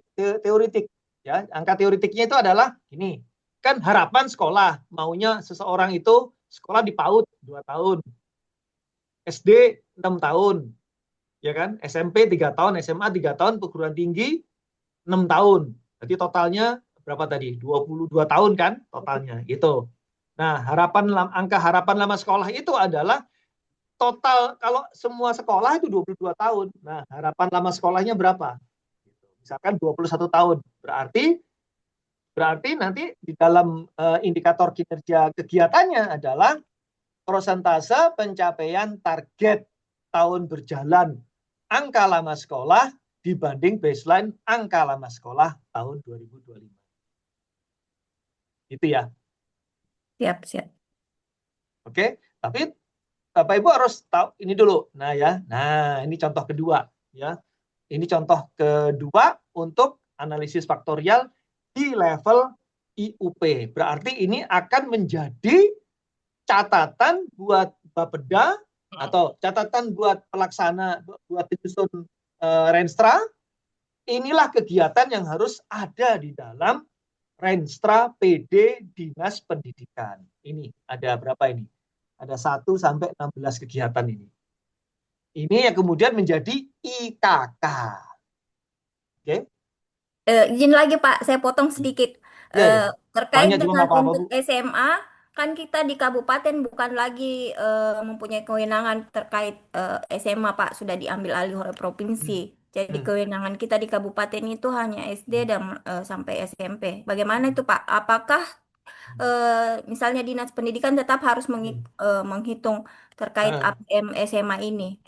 ya. Angka teoritiknya itu adalah ini. Kan harapan sekolah, maunya seseorang itu sekolah di PAUD 2 tahun, SD 6 tahun, ya kan? SMP 3 tahun, SMA 3 tahun, perguruan tinggi 6 tahun. Jadi totalnya berapa tadi? 22 tahun kan totalnya gitu. Nah, angka harapan lama sekolah itu adalah total kalau semua sekolah itu 22 tahun. Nah, harapan lama sekolahnya berapa? Misalkan 21 tahun. Berarti nanti di dalam indikator kinerja kegiatannya adalah persentase pencapaian target tahun berjalan angka lama sekolah dibanding baseline angka lama sekolah tahun 2025. Itu ya. Siap, siap. Oke, tapi Bapak Ibu harus tahu ini dulu. Nah ya, nah ini contoh kedua ya. Ini contoh kedua untuk analisis faktorial di level IUP. Berarti ini akan menjadi catatan buat Bapeda atau catatan buat pelaksana, buat penyusun Renstra. Inilah kegiatan yang harus ada di dalam Renstra PD Dinas Pendidikan. Ini ada berapa ini? Ada 1 sampai 16 kegiatan ini. Ini yang kemudian menjadi IKK. Oke? Izin lagi Pak, saya potong sedikit. Ya, ya. Terkait Banyak juga dengan nggak apa-apa, untuk Bu. SMA, kan kita di kabupaten bukan lagi mempunyai kewenangan terkait SMA Pak, sudah diambil alih oleh provinsi. Jadi kewenangan kita di kabupaten itu hanya SD dan sampai SMP. Bagaimana itu Pak? Apakah misalnya dinas pendidikan tetap harus menghitung terkait APM SMA ini?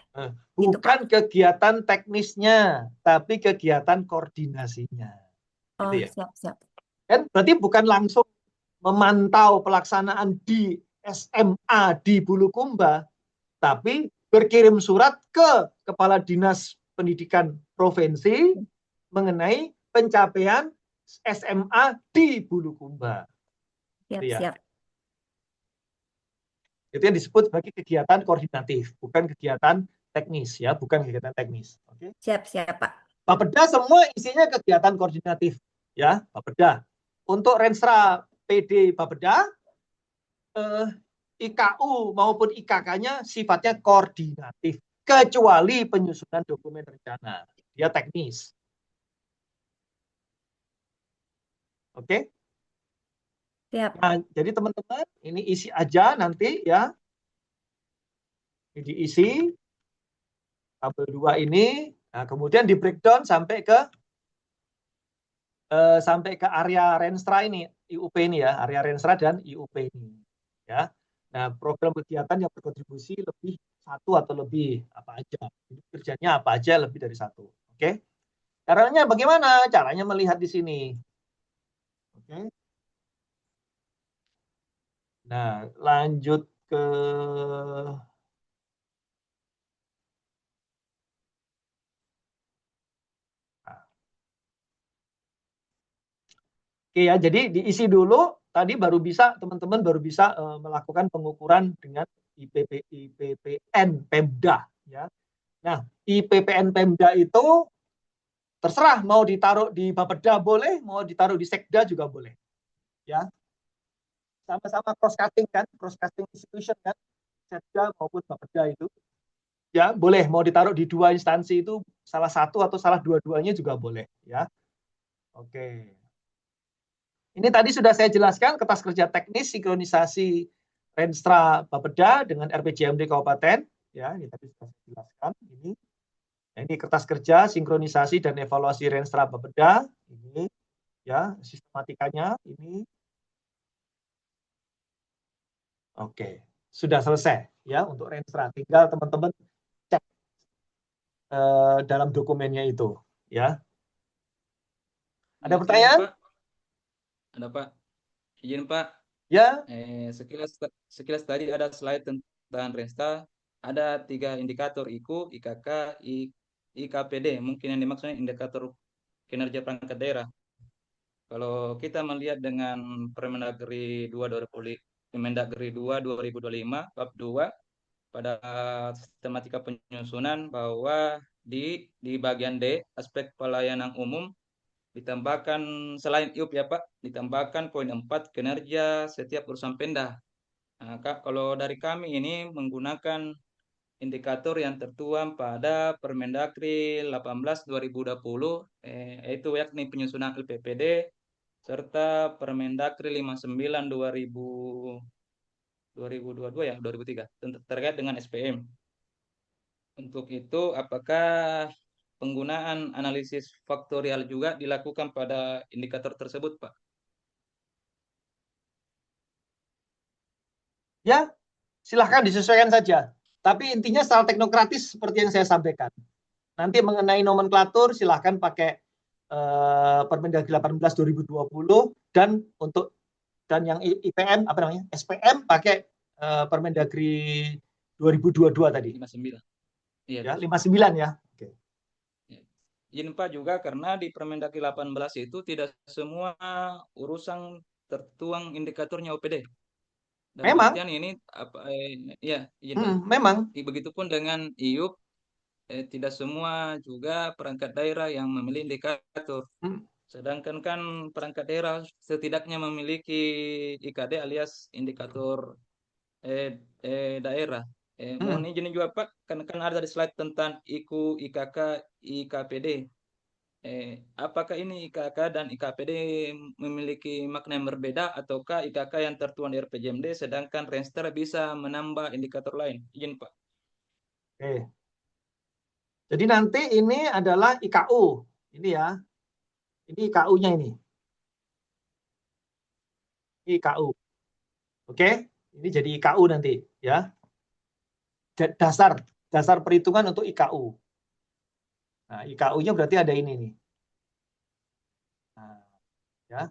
Gitu Bukan Pak. kegiatan teknisnya, tapi kegiatan koordinasinya. Oh, Gitu ya. siap-siap. Kan berarti bukan langsung memantau pelaksanaan di SMA di Bulukumba, tapi berkirim surat ke Kepala Dinas Pendidikan Provinsi mengenai pencapaian SMA di Bulukumba. Gitu ya. Siap-siap. Itu yang disebut sebagai kegiatan koordinatif, bukan kegiatan teknis ya, bukan kegiatan teknis. Oke. Siap-siap Pak. Bapeda semua isinya kegiatan koordinatif ya, Bapeda. Untuk Renstra PD Bapeda IKU maupun IKK-nya sifatnya koordinatif, kecuali penyusunan dokumen rencana. Dia teknis. Oke? Siap. Nah, jadi teman-teman, ini isi aja nanti ya. Ini diisi tabel 2 ini. Nah, kemudian di breakdown sampai ke area Renstra ini, IUP ini ya, area Renstra dan IUP ini. Ya. Nah, program kegiatan yang berkontribusi lebih 1 atau lebih apa aja. Jadi kerjanya apa aja lebih dari 1. Oke. Caranya bagaimana? Caranya melihat di sini. Oke. Nah, lanjut ke Oke ya, jadi diisi dulu. Tadi baru bisa teman-teman baru bisa melakukan pengukuran dengan IPPN Pemda ya. Nah, IPPN Pemda itu terserah mau ditaruh di Bapeda boleh, mau ditaruh di Sekda juga boleh. Ya. Sama-sama cross cutting kan, cross cutting institution kan, Sekda maupun Bapeda itu. Ya, boleh mau ditaruh di 2 instansi itu salah satu atau salah dua-duanya juga boleh ya. Oke. Ini tadi sudah saya jelaskan kertas kerja teknis sinkronisasi Renstra Bapeda dengan RPJMD Kabupaten. Ya, ini tadi sudah saya jelaskan. Ini kertas kerja sinkronisasi dan evaluasi Renstra Bapeda. Ini ya sistematikanya ini. Oke, sudah selesai ya untuk Renstra. Tinggal teman-teman cek dalam dokumennya itu. Ya. Ada pertanyaan? Pak. Ada Pak. Izin Pak. Ya. Sekilas tadi ada slide tentang Renstra. Ada 3 indikator IKU, IKK, IKPD. Mungkin yang dimaksudnya indikator kinerja perangkat daerah. Kalau kita melihat dengan Permendagri 2 2025 bab 2 pada sistematika penyusunan bahwa di bagian D aspek pelayanan umum ditambahkan selain IUP ya Pak, ditambahkan poin 4 kinerja setiap urusan Pemda. Nah, Kak, kalau dari kami ini menggunakan indikator yang tertuang pada Permendagri 18 2020 yaitu yakni penyusunan LPPD serta Permendagri 59 2022 ya 2003 terkait dengan SPM. Untuk itu apakah penggunaan analisis faktorial juga dilakukan pada indikator tersebut, Pak? Ya, silahkan disesuaikan saja. Tapi intinya secara teknokratis seperti yang saya sampaikan. Nanti mengenai nomenklatur silahkan pakai Permendagri 18 2020 dan yang IPM apa namanya? SPM pakai Permendagri 2022 tadi. 59. Iya, ya, 59 ya. Oke. Izin Pak juga karena di Permendagri 18 itu tidak semua urusan tertuang indikatornya OPD. Dan memang ini apa ya, izin Pak. Memang. Begitupun dengan IUP tidak semua juga perangkat daerah yang memilih indikator. Sedangkan kan perangkat daerah setidaknya memiliki IKD alias indikator daerah. Mohon izin juga Pak, kan ada di slide tentang IKU, IKK, IKPD. Apakah ini IKK dan IKPD memiliki makna yang berbeda ataukah IKK yang tertuang di RPJMD sedangkan Renster bisa menambah indikator lain? Izin Pak. Oke. Jadi nanti ini adalah IKU. Ini ya. Ini IKU-nya ini. IKU. Oke? Ini jadi IKU nanti ya. Dasar perhitungan untuk IKU. Nah, IKU-nya berarti ada ini nih. Nah, ya.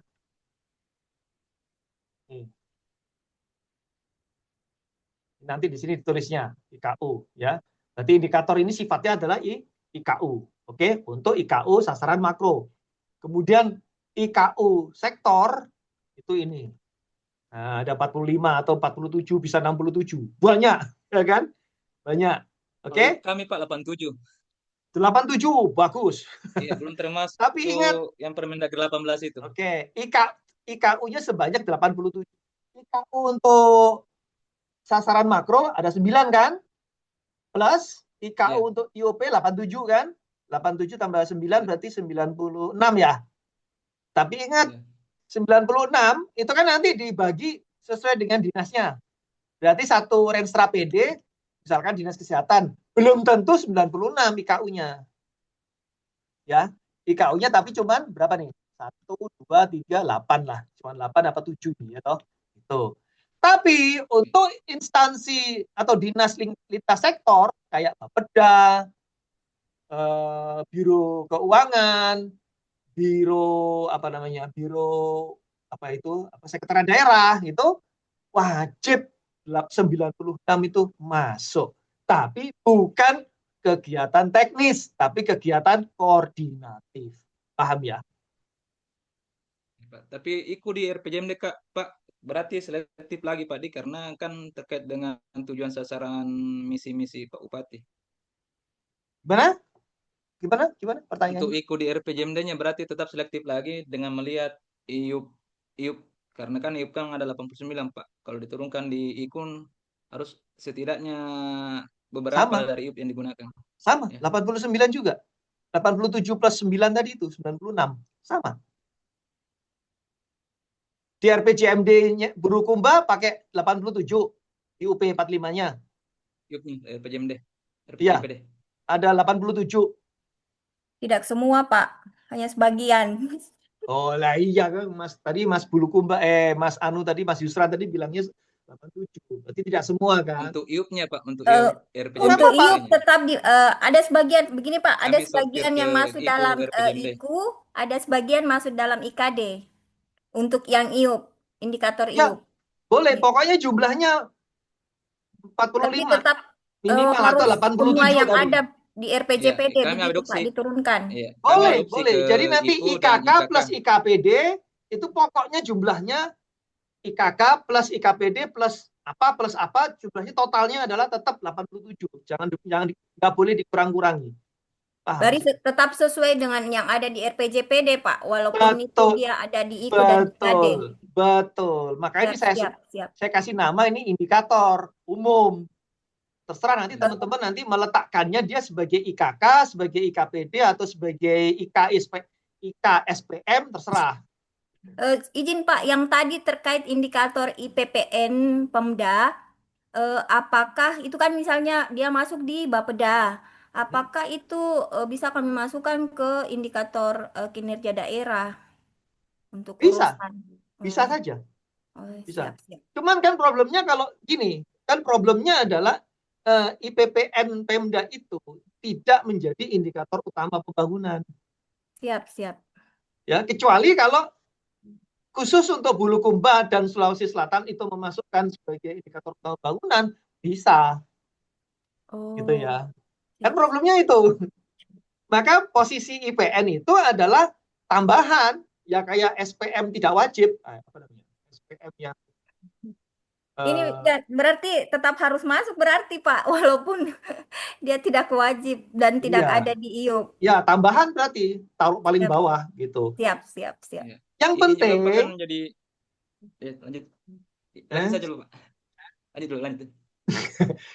Nih. Nanti di sini ditulisnya IKU ya. Berarti indikator ini sifatnya adalah IKU. Oke, untuk IKU sasaran makro. Kemudian IKU sektor itu ini. Nah, ada 45 atau 47 bisa 67. Banyak, ya kan? Banyak. Oke? Kami Pak 87. 87 bagus. Iya, belum termasuk Tapi ingat yang Permendagri 18 itu. Oke, IKU-nya sebanyak 87. IKU untuk sasaran makro ada 9 kan? Plus IKU untuk IOP 87 kan? 87 tambah 9 berarti 96 ya. Tapi ingat 96 itu kan nanti dibagi sesuai dengan dinasnya. Berarti satu Renstra PD misalkan dinas kesehatan belum tentu 96 IKU-nya. Ya, IKU-nya tapi cuman berapa nih? 1 2 3 8 lah. Cuman 8 apa 7 nih ya toh. Itu. Tapi untuk instansi atau dinas lintas sektor kayak Bapeda, Biro Keuangan, Biro Sekretariat Daerah itu wajib 96 itu masuk. Tapi bukan kegiatan teknis, tapi kegiatan koordinatif. Paham ya? Tapi ikut di RPJMD Pak, berarti selektif lagi Pak Di karena kan terkait dengan tujuan sasaran misi-misi Pak Bupati. Gimana pertanyaannya? Untuk ikut di RPJMD-nya berarti tetap selektif lagi dengan melihat IUP karena kan IUP kan ada 89 Pak. Kalau diturunkan di IKUN harus setidaknya beberapa dari IUP yang digunakan. Sama, ya. 89 juga. 87 plus 9 tadi itu 96. Sama. Di RPJMD-nya Bulukumba pakai 87, IUP 45-nya. IUP nih, RPJMD. Iya, ada 87. Tidak semua, Pak. Hanya sebagian. Oh lah iya kan, Mas Bulukumba, Mas Anu tadi, Mas Yusra tadi bilangnya 87. Berarti tidak semua kan? Untuk IUP-nya Pak, untuk RPJMD. Untuk IUP tetap ada sebagian begini Pak, ada sebagian yang masuk dalam IKU, ada sebagian masuk dalam IKD. Untuk yang IUP, indikator IUP. Boleh, pokoknya jumlahnya 45. Tapi tetap minimal atau 87 semua yang tadi. ada di RPJPD begitu Pak diturunkan. Boleh. Jadi nanti IKK plus IKPD itu pokoknya jumlahnya IKK plus IKPD plus apa jumlahnya totalnya adalah tetap 87. Jangan nggak boleh dikurang-kurangi. Paham? Berarti tetap sesuai dengan yang ada di RPJPD, Pak, walaupun itu Betul, dia ada di IKO dan betul, JKD. betul. Makanya ini Siap. saya kasih nama ini indikator umum. Terserah nanti Eh, teman-teman nanti meletakkannya dia sebagai IKK, sebagai IKPD atau sebagai IKSPM, terserah. izin Pak, yang tadi terkait indikator IPPN Pemda, apakah itu kan misalnya dia masuk di Bapeda, apakah itu bisa kami masukkan ke indikator kinerja daerah untuk Bisa, urusan? bisa Oh, saja, bisa. siap. Cuman kan problemnya kalau gini, kan problemnya adalah IPPN Pemda itu tidak menjadi indikator utama pembangunan. Siap. Ya, kecuali kalau khusus untuk Bulukumba dan Sulawesi Selatan itu memasukkan sebagai indikator utama pembangunan, bisa. Gitu Oh, ya. Kan siap. problemnya itu. Maka posisi IPN itu adalah tambahan, ya kayak SPM tidak wajib. Apa namanya? SPM yang Ini ya, berarti tetap harus masuk berarti Pak, walaupun dia tidak wajib dan tidak iya, ada di IUP. ya tambahan berarti taruh paling Siap, bawah gitu. siap. Ya. Yang Izin Bapak kan penting, menjadi lanjut saja dulu Pak. Lanjut.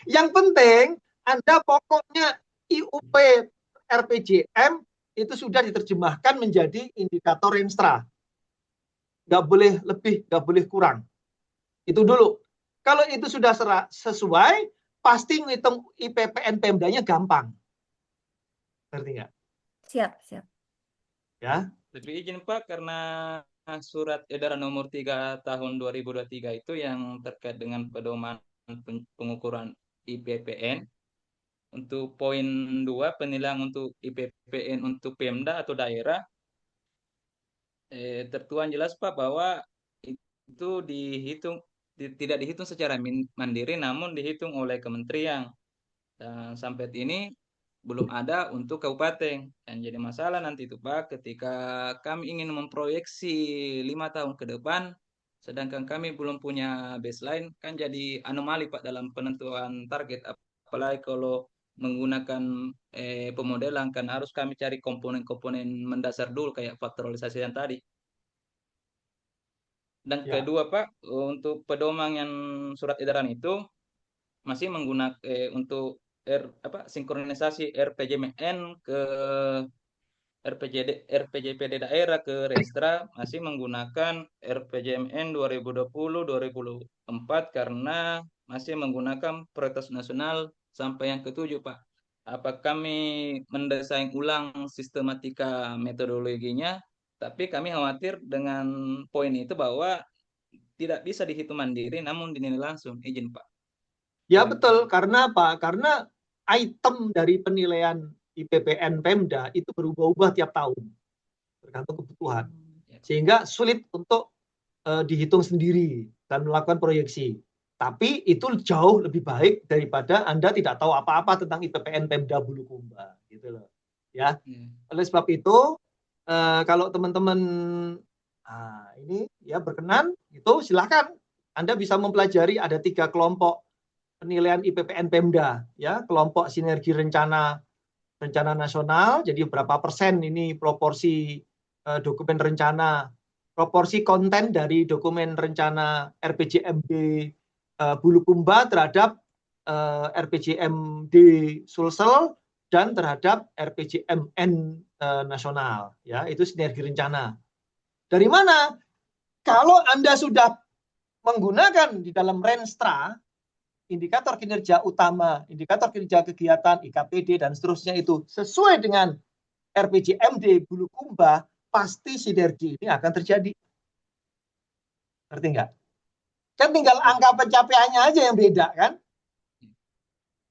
yang penting Anda pokoknya IUP RPJM itu sudah diterjemahkan menjadi indikator Renstra. Nggak boleh lebih, nggak boleh kurang. Itu dulu. Kalau itu sudah sesuai, pasti ngitung IPPN Pemdanya gampang. Ngerti nggak? Siap. Ya. Tapi izin Pak, karena surat edaran nomor 3 tahun 2023 itu yang terkait dengan pedoman pengukuran IPPN, untuk poin 2 penilaian untuk IPPN untuk Pemda atau daerah, tertuang jelas Pak bahwa itu tidak dihitung secara mandiri namun dihitung oleh kementerian. Dan sampai ini belum ada untuk kabupaten. Dan jadi masalah nanti itu Pak, ketika kami ingin memproyeksi 5 tahun ke depan, sedangkan kami belum punya baseline, kan jadi anomali Pak dalam penentuan target. Apalagi kalau menggunakan pemodelan, kan harus kami cari komponen-komponen mendasar dulu kayak faktoralisasi yang tadi. Dan Ya. kedua Pak, untuk pedoman yang surat edaran itu masih menggunakan untuk sinkronisasi RPJMN ke RPJPD daerah ke Renstra masih menggunakan RPJMN 2020-2024 karena masih menggunakan prioritas nasional sampai yang ketujuh Pak. Apa kami mendesain ulang sistematika metodologinya, tapi kami khawatir dengan poin itu bahwa tidak bisa dihitung mandiri namun dinilai langsung. Izin Pak. Ya betul, karena apa? Karena item dari penilaian IPPN Pemda itu berubah-ubah tiap tahun, tergantung kebutuhan. Sehingga sulit untuk dihitung sendiri dan melakukan proyeksi. Tapi itu jauh lebih baik daripada Anda tidak tahu apa-apa tentang IPPN Pemda Bulukumba, gitu loh. Ya. Oleh sebab itu, kalau teman-teman ini ya berkenan, itu silakan Anda bisa mempelajari ada 3 kelompok penilaian IPPN Pemda, ya, kelompok sinergi rencana nasional, jadi berapa persen ini proporsi dokumen rencana, proporsi konten dari dokumen rencana RPJMD Bulukumba terhadap RPJMD Sulsel dan terhadap RPJMN nasional, ya, itu sinergi rencana. Dari mana? Kalau Anda sudah menggunakan di dalam Renstra indikator kinerja utama, indikator kinerja kegiatan, IKPD, dan seterusnya itu sesuai dengan RPJMD Bulukumba, pasti sinergi ini akan terjadi. Ngerti nggak? Kan tinggal angka pencapaiannya aja yang beda, kan?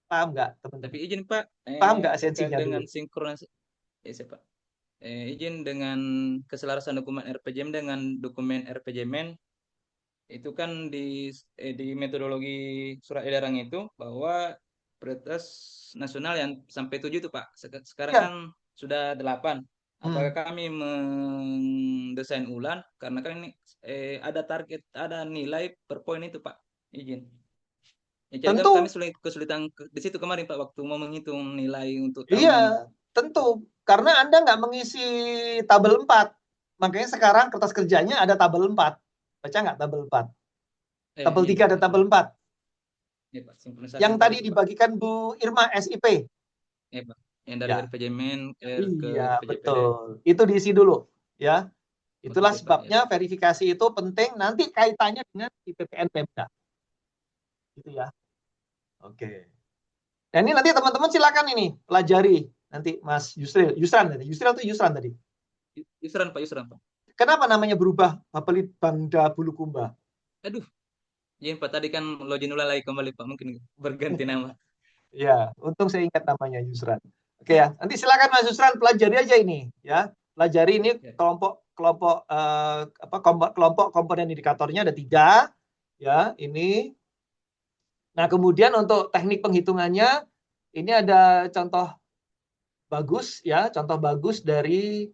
Paham nggak, teman-teman? Tapi izin Pak, paham nggak esensinya dengan dulu? sinkronis, Pak. Izin dengan keselarasan dokumen RPJM dengan dokumen RPJMN itu kan di metodologi surat edaran itu bahwa prioritas nasional yang sampai 7 itu Pak. Sekarang Ya. kan sudah 8. apakah kami mendesain ulang karena kan ini ada target, ada nilai per poin itu Pak, izin. Ya, jadi Tentu. kami kesulitan di situ kemarin Pak waktu mau menghitung nilai untuk tahun ini. Iya, tentu. Karena Anda nggak mengisi tabel 4. Makanya sekarang kertas kerjanya ada tabel 4. Baca nggak tabel 4? Tabel 3 ada tabel 4. Ya, Pak. Yang tadi dibagikan Bu Irma SIP. Ya, Pak. Yang dari RPJMN ke Iya, RPJPD. betul. Itu diisi dulu. Ya. Itulah Oke, Pak, sebabnya verifikasi itu penting. Nanti kaitannya dengan IPPN Pemda. Gitu ya. Oke. Nah ini nanti teman-teman silakan ini pelajari nanti Mas Yusran atau Yusran tadi? Yusran Pak. Kenapa namanya berubah Bapelit Bangda Bulukumba? Aduh, iya Pak tadi kan Lojinula lagi kembali Pak, mungkin berganti nama. Ya, untung saya ingat namanya Yusran. Oke ya, nanti silakan Mas Yusran pelajari aja ini ya. Pelajari ini kelompok komponen indikatornya ada 3 ya, ini. Nah, kemudian untuk teknik penghitungannya ini ada contoh bagus ya, contoh bagus dari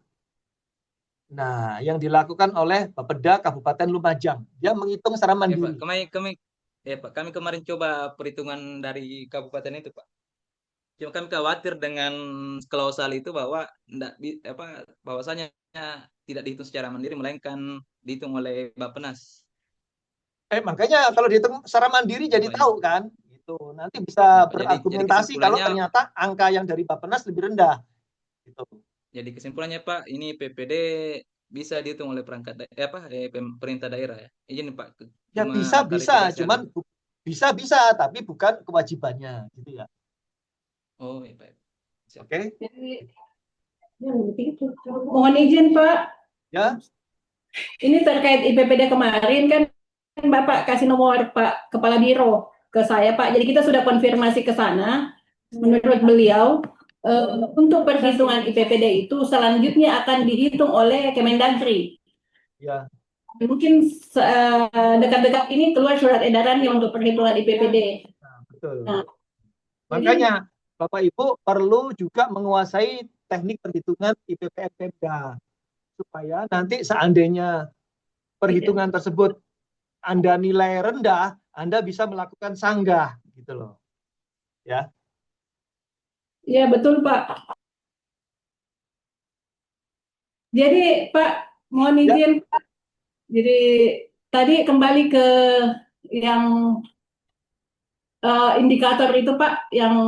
yang dilakukan oleh Bapeda Kabupaten Lumajang. Dia menghitung secara mandiri. Ya, Pak, kami kemarin coba perhitungan dari kabupaten itu, Pak. Cuma kami khawatir dengan klausal itu bahwa bahwasanya tidak dihitung secara mandiri melainkan dihitung oleh Bappenas. Makanya kalau dihitung secara mandiri jadi tahu kan, gitu. Nanti bisa berargumentasi kalau ternyata angka yang dari Bappenas lebih rendah. Gitu. Jadi kesimpulannya Pak, ini PPD bisa dihitung oleh pemerintah daerah ya. Izin Pak. Ya bisa, cuman bisa, tapi bukan kewajibannya, gitu ya. Oh iya Pak. Oke. Mohon izin Pak. Ya. Ini terkait IPPD kemarin kan Bapak kasih nomor Pak Kepala Biro ke saya Pak. Jadi kita sudah konfirmasi ke sana. Menurut beliau untuk perhitungan IPPD itu selanjutnya akan dihitung oleh Kemendagri. Ya. Mungkin dekat-dekat ini keluar surat edarannya untuk perhitungan IPPD. Nah, betul. Makanya Bapak Ibu perlu juga menguasai teknik perhitungan IPPN Pemda supaya nanti seandainya perhitungan tersebut Anda nilai rendah, Anda bisa melakukan sanggah gitu loh. Ya. Ya, betul, Pak. Jadi, Pak, mohon izin, Pak. Jadi, tadi kembali ke yang indikator itu, Pak, yang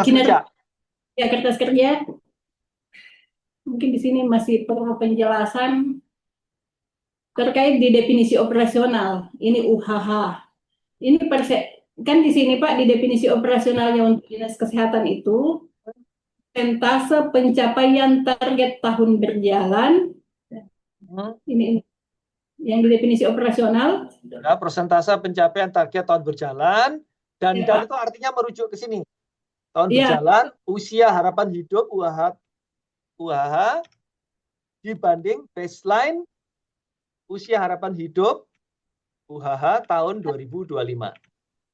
kinerja. Ya, kertas kerja. Mungkin di sini masih perlu penjelasan terkait di definisi operasional. Ini UHH. Ini kan di sini, Pak, di definisi operasionalnya untuk dinas kesehatan itu persentase pencapaian target tahun berjalan. Ini yang di definisi operasional. Ya, persentase pencapaian target tahun berjalan dan itu artinya merujuk ke sini. Tahun berjalan, usia harapan hidup UHH dibanding baseline usia harapan hidup UHH tahun 2025.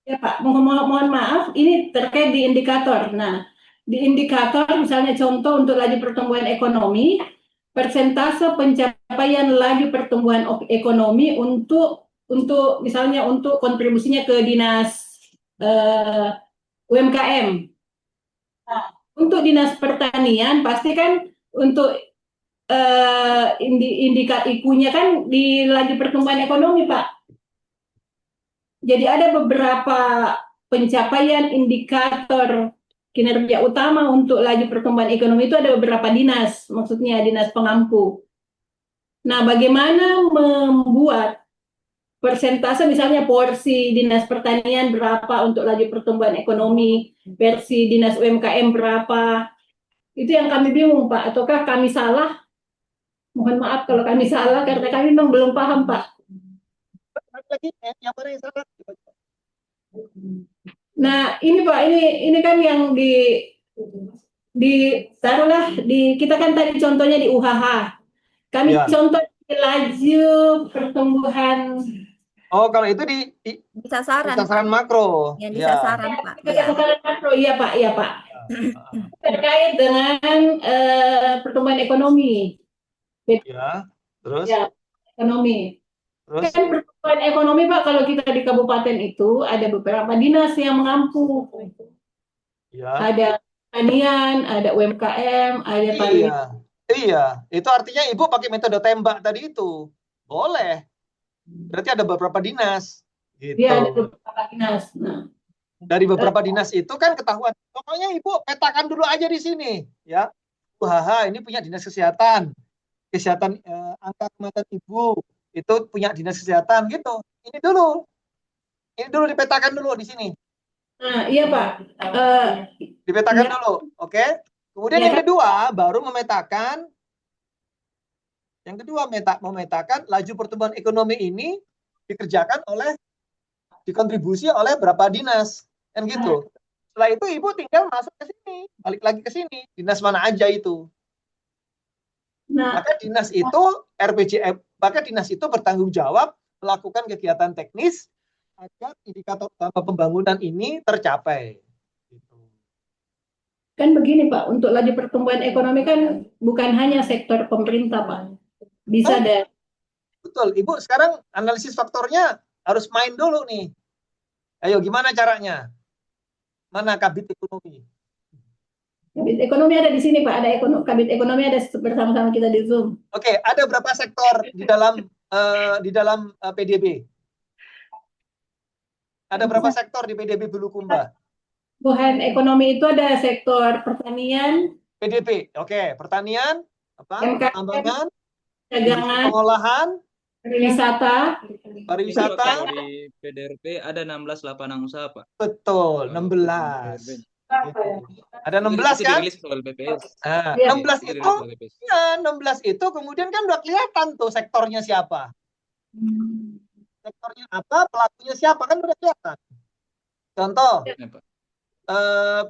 Ya Pak, mohon maaf, ini terkait di indikator. Nah, di indikator misalnya contoh untuk laju pertumbuhan ekonomi, persentase pencapaian laju pertumbuhan ekonomi untuk misalnya untuk kontribusinya ke dinas UMKM. Nah, untuk dinas pertanian pasti kan untuk indikat IKU-nya kan di laju pertumbuhan ekonomi, Pak. Jadi ada beberapa pencapaian indikator kinerja utama untuk laju pertumbuhan ekonomi itu ada beberapa dinas, maksudnya dinas pengampu. Nah, bagaimana membuat persentase misalnya porsi dinas pertanian berapa untuk laju pertumbuhan ekonomi, versi dinas UMKM berapa, itu yang kami bingung Pak, ataukah kami salah? Mohon maaf kalau kami salah karena kami memang belum paham Pak. Nah ini Pak, ini kan yang taruhlah kita kan tadi contohnya di UHH, kami contoh di laju pertumbuhan. Oh kalau itu di sasaran makro. Yang di sasaran Pak. Sasaran makro, iya Pak. terkait dengan pertumbuhan ekonomi. Ya, terus, Ya, ekonomi. terus, Kan pertumbuhan ekonomi Pak, kalau kita di kabupaten itu ada beberapa dinas yang mengampu. ya, Ada pertanian, ada UMKM, ada iya, pariwisata. iya. Itu artinya Ibu pakai metode tembak tadi itu. Boleh. Berarti ada beberapa dinas. Dia ada Gitu. beberapa dinas. Nah, Dari beberapa dinas itu kan ketahuan. Pokoknya Ibu petakan dulu aja di sini. Ya. UHH ini punya dinas kesehatan. Kesehatan angka kematian Ibu itu punya dinas kesehatan gitu. Ini dulu. Ini dulu dipetakan dulu di sini. nah iya Pak. Dipetakan Ya, dulu. Oke. Kemudian ya yang kan? kedua baru memetakan. Yang kedua memetakan laju pertumbuhan ekonomi ini dikerjakan oleh dikontribusi oleh berapa dinas kan gitu. Setelah itu Ibu tinggal masuk ke sini, balik lagi ke sini. Dinas mana aja itu. Nah, Maka dinas itu RPJM, maka dinas itu bertanggung jawab melakukan kegiatan teknis agar indikator utama pembangunan ini tercapai. Gitu. kan begini Pak, untuk laju pertumbuhan ekonomi kan bukan hanya sektor pemerintah Pak. Bisa dari Betul, Ibu sekarang analisis faktornya harus main dulu nih. Ayo gimana caranya? Mana kabit ekonomi? kabit ekonomi ada di sini Pak, ada kabit ekonomi ada bersama-sama kita di Zoom. Oke, ada berapa sektor di dalam PDB? Ada berapa sektor di PDB Bulukumba? Pertumbuhan ekonomi itu ada sektor pertanian, PDB, oke, pertanian, apa? MKM, Pertambangan, industri perdagangan, pengolahan, pariwisata. pariwisata. Kalau di PDRP ada 16 lapangan usaha, Pak. Betul, 16. Gitu. Ada 16 kan? Dirilis oleh BPS. Nah, Iya. 16 itu, ya 16 itu kemudian kan udah kelihatan tuh sektornya siapa. Sektornya apa, pelakunya siapa kan udah kelihatan. Contoh, Ya, Pak.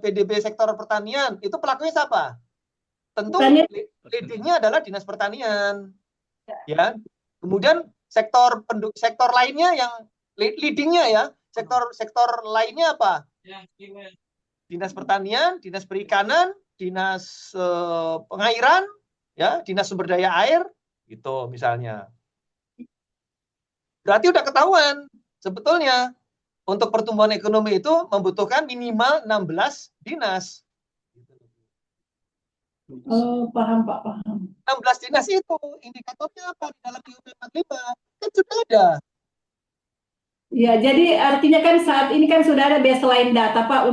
PDB sektor pertanian, itu pelakunya siapa? Tentu Pertanian. leadingnya adalah dinas pertanian. Ya. Kemudian sektor lainnya yang leadingnya ya, sektor lainnya apa? Dinas pertanian, dinas perikanan, dinas pengairan, ya, dinas sumber daya air, gitu misalnya. Berarti udah ketahuan sebetulnya untuk pertumbuhan ekonomi itu membutuhkan minimal 16 dinas. Oh, paham Pak, paham. 16 dinas itu indikatornya apa di dalam IUP 45 kan sudah ada. Ya, jadi artinya kan saat ini kan sudah ada baseline data Pak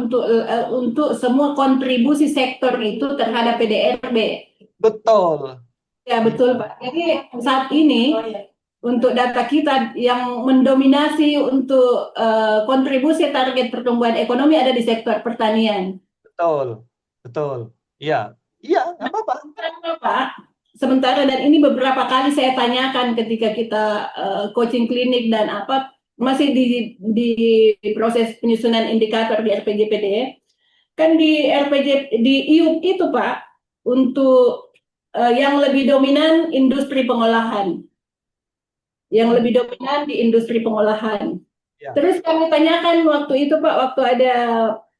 untuk semua kontribusi sektor itu terhadap PDRB. Betul. Ya, betul Pak. Jadi saat ini untuk data kita yang mendominasi untuk kontribusi target pertumbuhan ekonomi ada di sektor pertanian. Betul. Betul. Iya. Iya, nggak apa-apa. Pak, sementara dan ini beberapa kali saya tanyakan ketika kita coaching klinik dan apa masih di proses penyusunan indikator di RPJPD, kan di RPJ di IUP itu Pak untuk yang lebih dominan industri pengolahan, yang lebih dominan di industri pengolahan. Ya. Terus kami tanyakan waktu itu Pak, waktu ada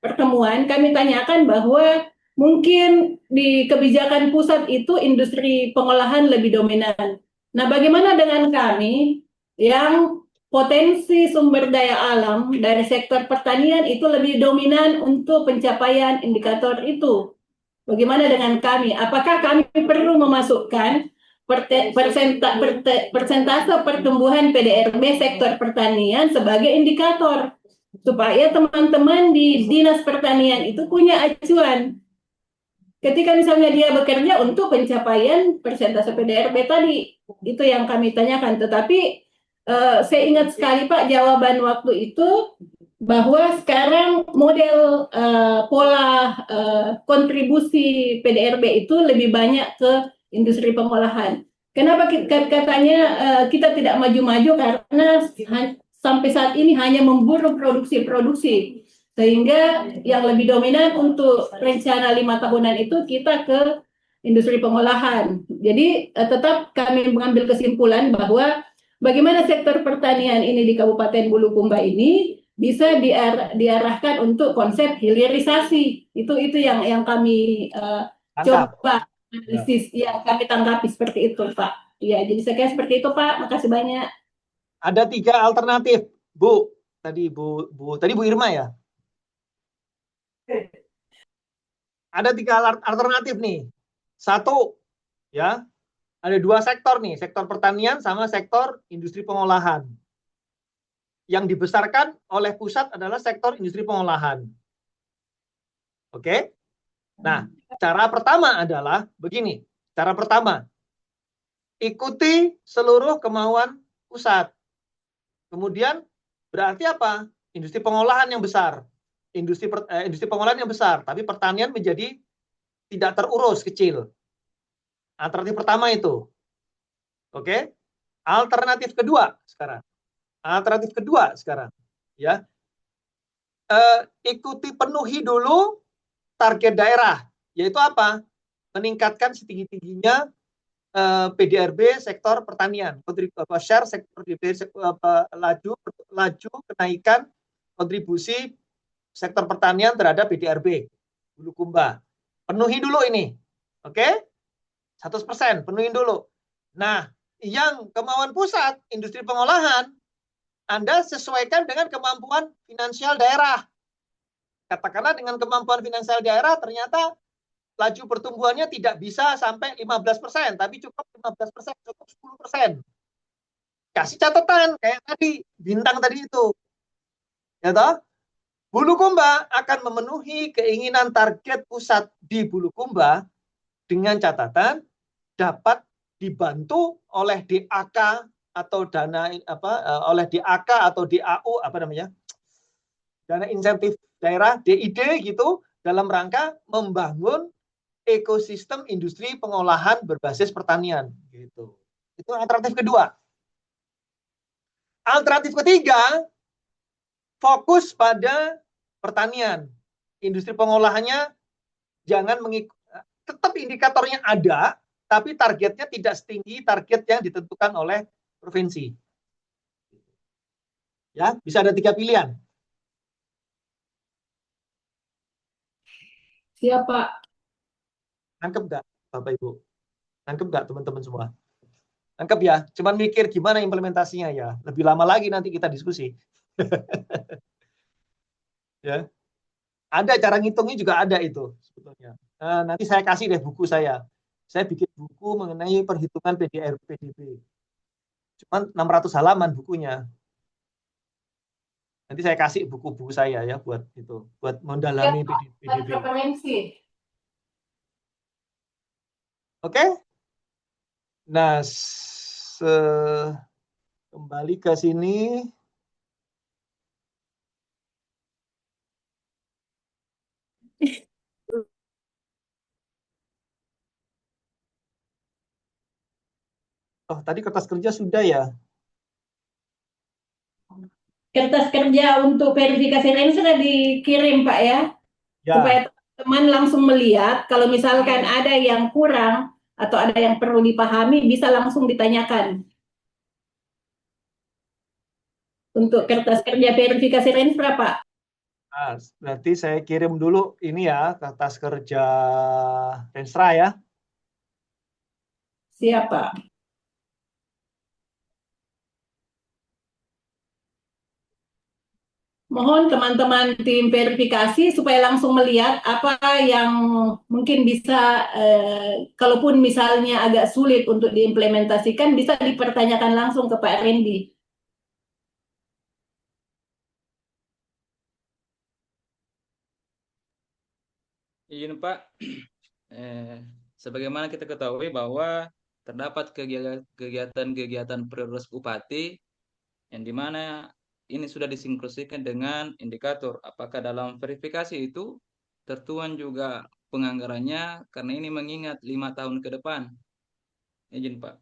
pertemuan kami tanyakan bahwa mungkin di kebijakan pusat itu industri pengolahan lebih dominan. Nah, bagaimana dengan kami yang potensi sumber daya alam dari sektor pertanian itu lebih dominan untuk pencapaian indikator itu? Bagaimana dengan kami? Apakah kami perlu memasukkan persentase pertumbuhan PDRB sektor pertanian sebagai indikator supaya teman-teman di Dinas Pertanian itu punya acuan? Ketika misalnya dia bekerja untuk pencapaian persentase PDRB tadi, itu yang kami tanyakan. Tetapi saya ingat sekali Pak jawaban waktu itu bahwa sekarang model pola kontribusi PDRB itu lebih banyak ke industri pengolahan. Kenapa katanya kita tidak maju-maju karena sampai saat ini hanya memburu produksi. Sehingga yang lebih dominan untuk rencana 5 tahunan itu kita ke industri pengolahan. Jadi tetap kami mengambil kesimpulan bahwa bagaimana sektor pertanian ini di Kabupaten Bulukumba ini bisa diarahkan untuk konsep hilirisasi. Itu yang kami Tangkap. coba Ya. analisis, yang kami tanggapi seperti itu, Pak. Ya, jadi saya kira seperti itu, Pak. Makasih banyak. Ada 3 alternatif, Bu. Tadi Bu Irma ya. Ada 3 alternatif nih. Satu, ya, ada 2 sektor nih, sektor pertanian sama sektor industri pengolahan. Yang dibesarkan oleh pusat adalah sektor industri pengolahan. Oke? Nah, cara pertama adalah begini. Cara pertama, ikuti seluruh kemauan pusat. Kemudian berarti apa? Industri pengolahan yang besar. Industri pengolahan yang besar, tapi pertanian menjadi tidak terurus, kecil. Alternatif pertama itu. Oke? Alternatif kedua sekarang. Alternatif kedua sekarang, ya. Ikuti penuhi dulu target daerah, yaitu apa? Meningkatkan setinggi-tingginya PDRB sektor pertanian, share sektor laju kenaikan kontribusi sektor pertanian terhadap PDRB Bulukumba. Penuhi dulu ini, oke? 100% penuhin dulu. Nah, yang kemauan pusat industri pengolahan Anda sesuaikan dengan kemampuan finansial daerah. Katakanlah dengan kemampuan finansial daerah ternyata laju pertumbuhannya tidak bisa sampai 15%, tapi cukup 15%, cukup 10%. Kasih catatan kayak tadi, bintang tadi itu. Ya toh? Bulukumba akan memenuhi keinginan target pusat di Bulukumba dengan catatan dapat dibantu oleh DAK atau dana oleh DAK atau DAU dana insentif daerah DID gitu dalam rangka membangun ekosistem industri pengolahan berbasis pertanian gitu. Itu alternatif kedua. Alternatif ketiga, fokus pada pertanian. Industri pengolahannya jangan tetap indikatornya ada, tapi targetnya tidak setinggi target yang ditentukan oleh provinsi. Ya, bisa ada 3 pilihan. Siapa? Nangkep nggak, Bapak Ibu? Nangkep nggak teman-teman semua? Nangkep ya? Cuman mikir gimana implementasinya ya. Lebih lama lagi nanti kita diskusi. Ya, ada cara ngitungnya juga ada itu sebetulnya. Nanti saya kasih deh buku saya. Saya bikin buku mengenai perhitungan PDR PDB. Cuman 600 halaman bukunya. Nanti saya kasih buku-buku saya ya buat itu, buat mendalami PDB. Referensi. Oke? Nah, kembali ke sini. Oh, tadi kertas kerja sudah ya? Kertas kerja untuk verifikasi lain sudah dikirim, Pak ya, Ya. supaya teman-teman langsung melihat kalau misalkan ada yang kurang atau ada yang perlu dipahami bisa langsung ditanyakan. Untuk kertas kerja verifikasi lain berapa? Nah, berarti saya kirim dulu ini ya, kertas kerja Renstra ya. Siapa? Mohon teman-teman tim verifikasi supaya langsung melihat apa yang mungkin bisa, kalaupun misalnya agak sulit untuk diimplementasikan, bisa dipertanyakan langsung ke Pak Randy. Izin Pak, sebagaimana kita ketahui bahwa terdapat kegiatan-kegiatan prioritas Bupati yang dimana ini sudah disinkronisikan dengan indikator. Apakah dalam verifikasi itu tertuang juga penganggarannya karena ini mengingat 5 tahun ke depan. Izin Pak.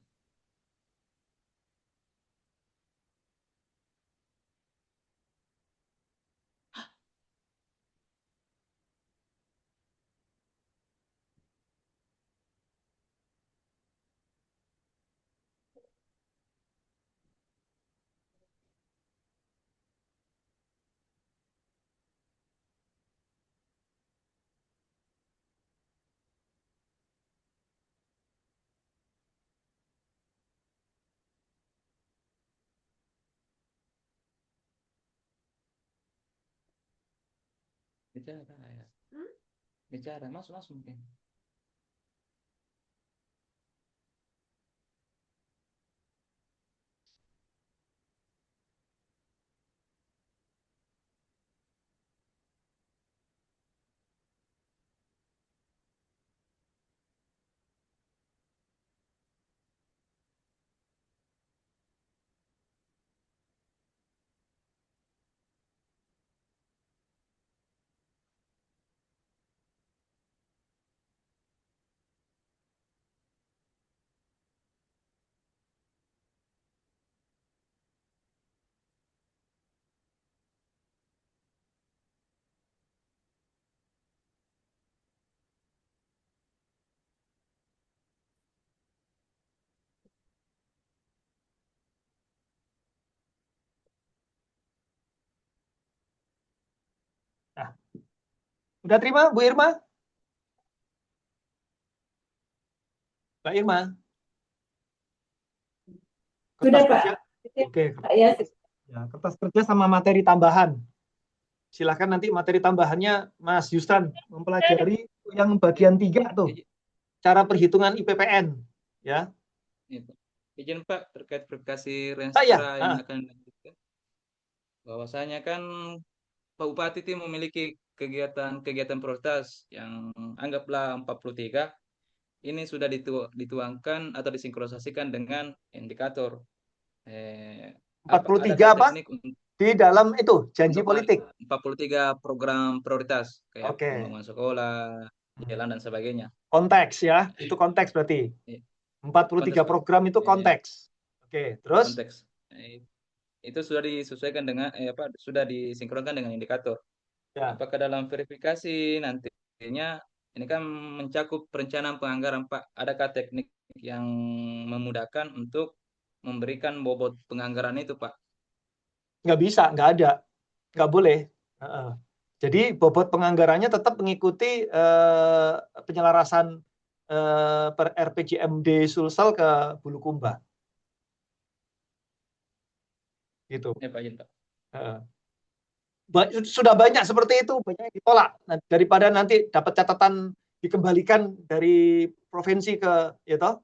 Bicara ya. Bicara, masuk mungkin. Nah, udah terima Bu Irma? Mbak Irma? Sudah, Kertas Pak. kerja. Oke. Ya, Ya, kertas kerja sama materi tambahan. Silahkan nanti materi tambahannya Mas Yusran mempelajari yang bagian 3 tuh. Cara perhitungan IPPN. Ya. Izin Pak, terkait verifikasi Ya. Renstra yang akan dilanjutkan. Bahwasanya kan Pak Bupati itu memiliki kegiatan prioritas yang anggaplah 43. Ini sudah dituangkan atau disinkronisasikan dengan indikator. 43 apa? Di dalam itu janji politik. 43 program prioritas kayak Oke. pembangunan sekolah, jalan dan sebagainya. Konteks ya, itu konteks berarti. 43 program itu konteks. Oke, terus? Konteks. Itu sudah disesuaikan dengan sudah disinkronkan dengan indikator. Ya. Apakah dalam verifikasi nantinya ini kan mencakup perencanaan penganggaran Pak, adakah teknik yang memudahkan untuk memberikan bobot penganggaran itu Pak? Nggak bisa, nggak ada, nggak boleh. Jadi bobot penganggarannya tetap mengikuti penyelarasan per RPJMD Sulsel ke Bulukumba. Gitu. Ya Pak Jin, Pak. Sudah banyak seperti itu, banyak yang ditolak. Nah, daripada nanti dapat catatan dikembalikan dari provinsi ke, ya toh,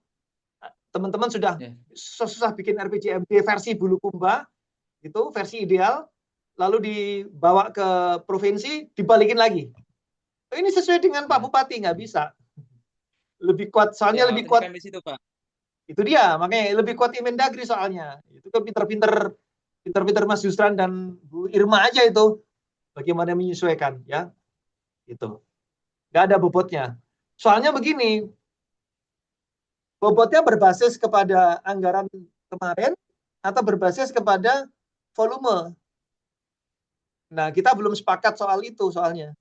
teman-teman sudah susah bikin RPJMD versi Bulukumba, itu versi ideal, lalu dibawa ke provinsi, dibalikin lagi. Ini sesuai dengan Pak Bupati, nggak bisa. Lebih kuat, soalnya lebih kuat. Di situ, Pak. Itu dia, makanya lebih kuat Imendagri soalnya. Itu kan pinter-pinter Mas Yusran dan Bu Irma aja itu. Bagaimana menyesuaikan, ya. Gitu. Nggak ada bobotnya. Soalnya begini, bobotnya berbasis kepada anggaran kemarin atau berbasis kepada volume. Nah, kita belum sepakat soal itu soalnya.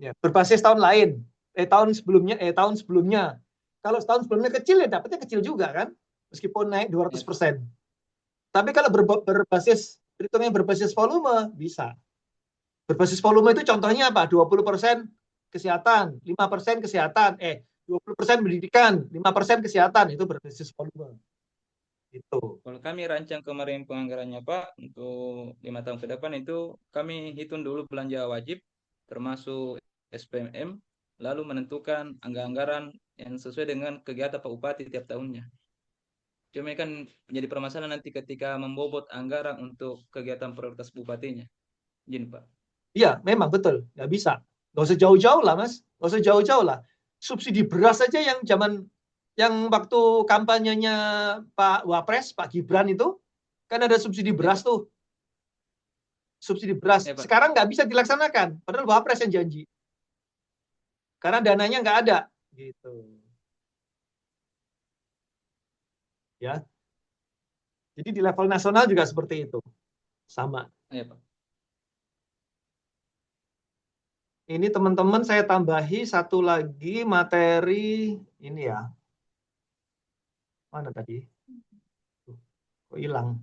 Ya, berbasis tahun lain, tahun sebelumnya. Kalau tahun sebelumnya kecil ya dapatnya kecil juga kan, meskipun naik 200%. Tapi kalau berbasis perhitungannya berbasis volume bisa. Berbasis volume itu contohnya apa? 20% kesehatan, 5% kesehatan, 20% pendidikan, 5% kesehatan, itu berbasis volume. Itu. Kalau kami rancang kemarin penganggarannya Pak, untuk 5 tahun ke depan itu kami hitung dulu belanja wajib, termasuk SPMM, lalu menentukan anggaran yang sesuai dengan kegiatan Pak Bupati tiap tahunnya. Cuma kan menjadi permasalahan nanti ketika membobot anggaran untuk kegiatan prioritas bupatinya. Izin Pak. Iya, memang betul. Nggak bisa. Nggak usah jauh-jauh lah, Mas. Nggak usah jauh-jauh lah. Subsidi beras saja yang waktu kampanyenya Pak Wapres, Pak Gibran itu, kan ada subsidi beras tuh. Subsidi beras. Ya, Pak. Sekarang nggak bisa dilaksanakan. Padahal Wapres yang janji. Karena dananya nggak ada. Gitu. Ya. Jadi di level nasional juga seperti itu. Sama. Ya, Pak. Ini teman-teman saya tambahi satu lagi materi ini ya. Mana tadi? Kok hilang?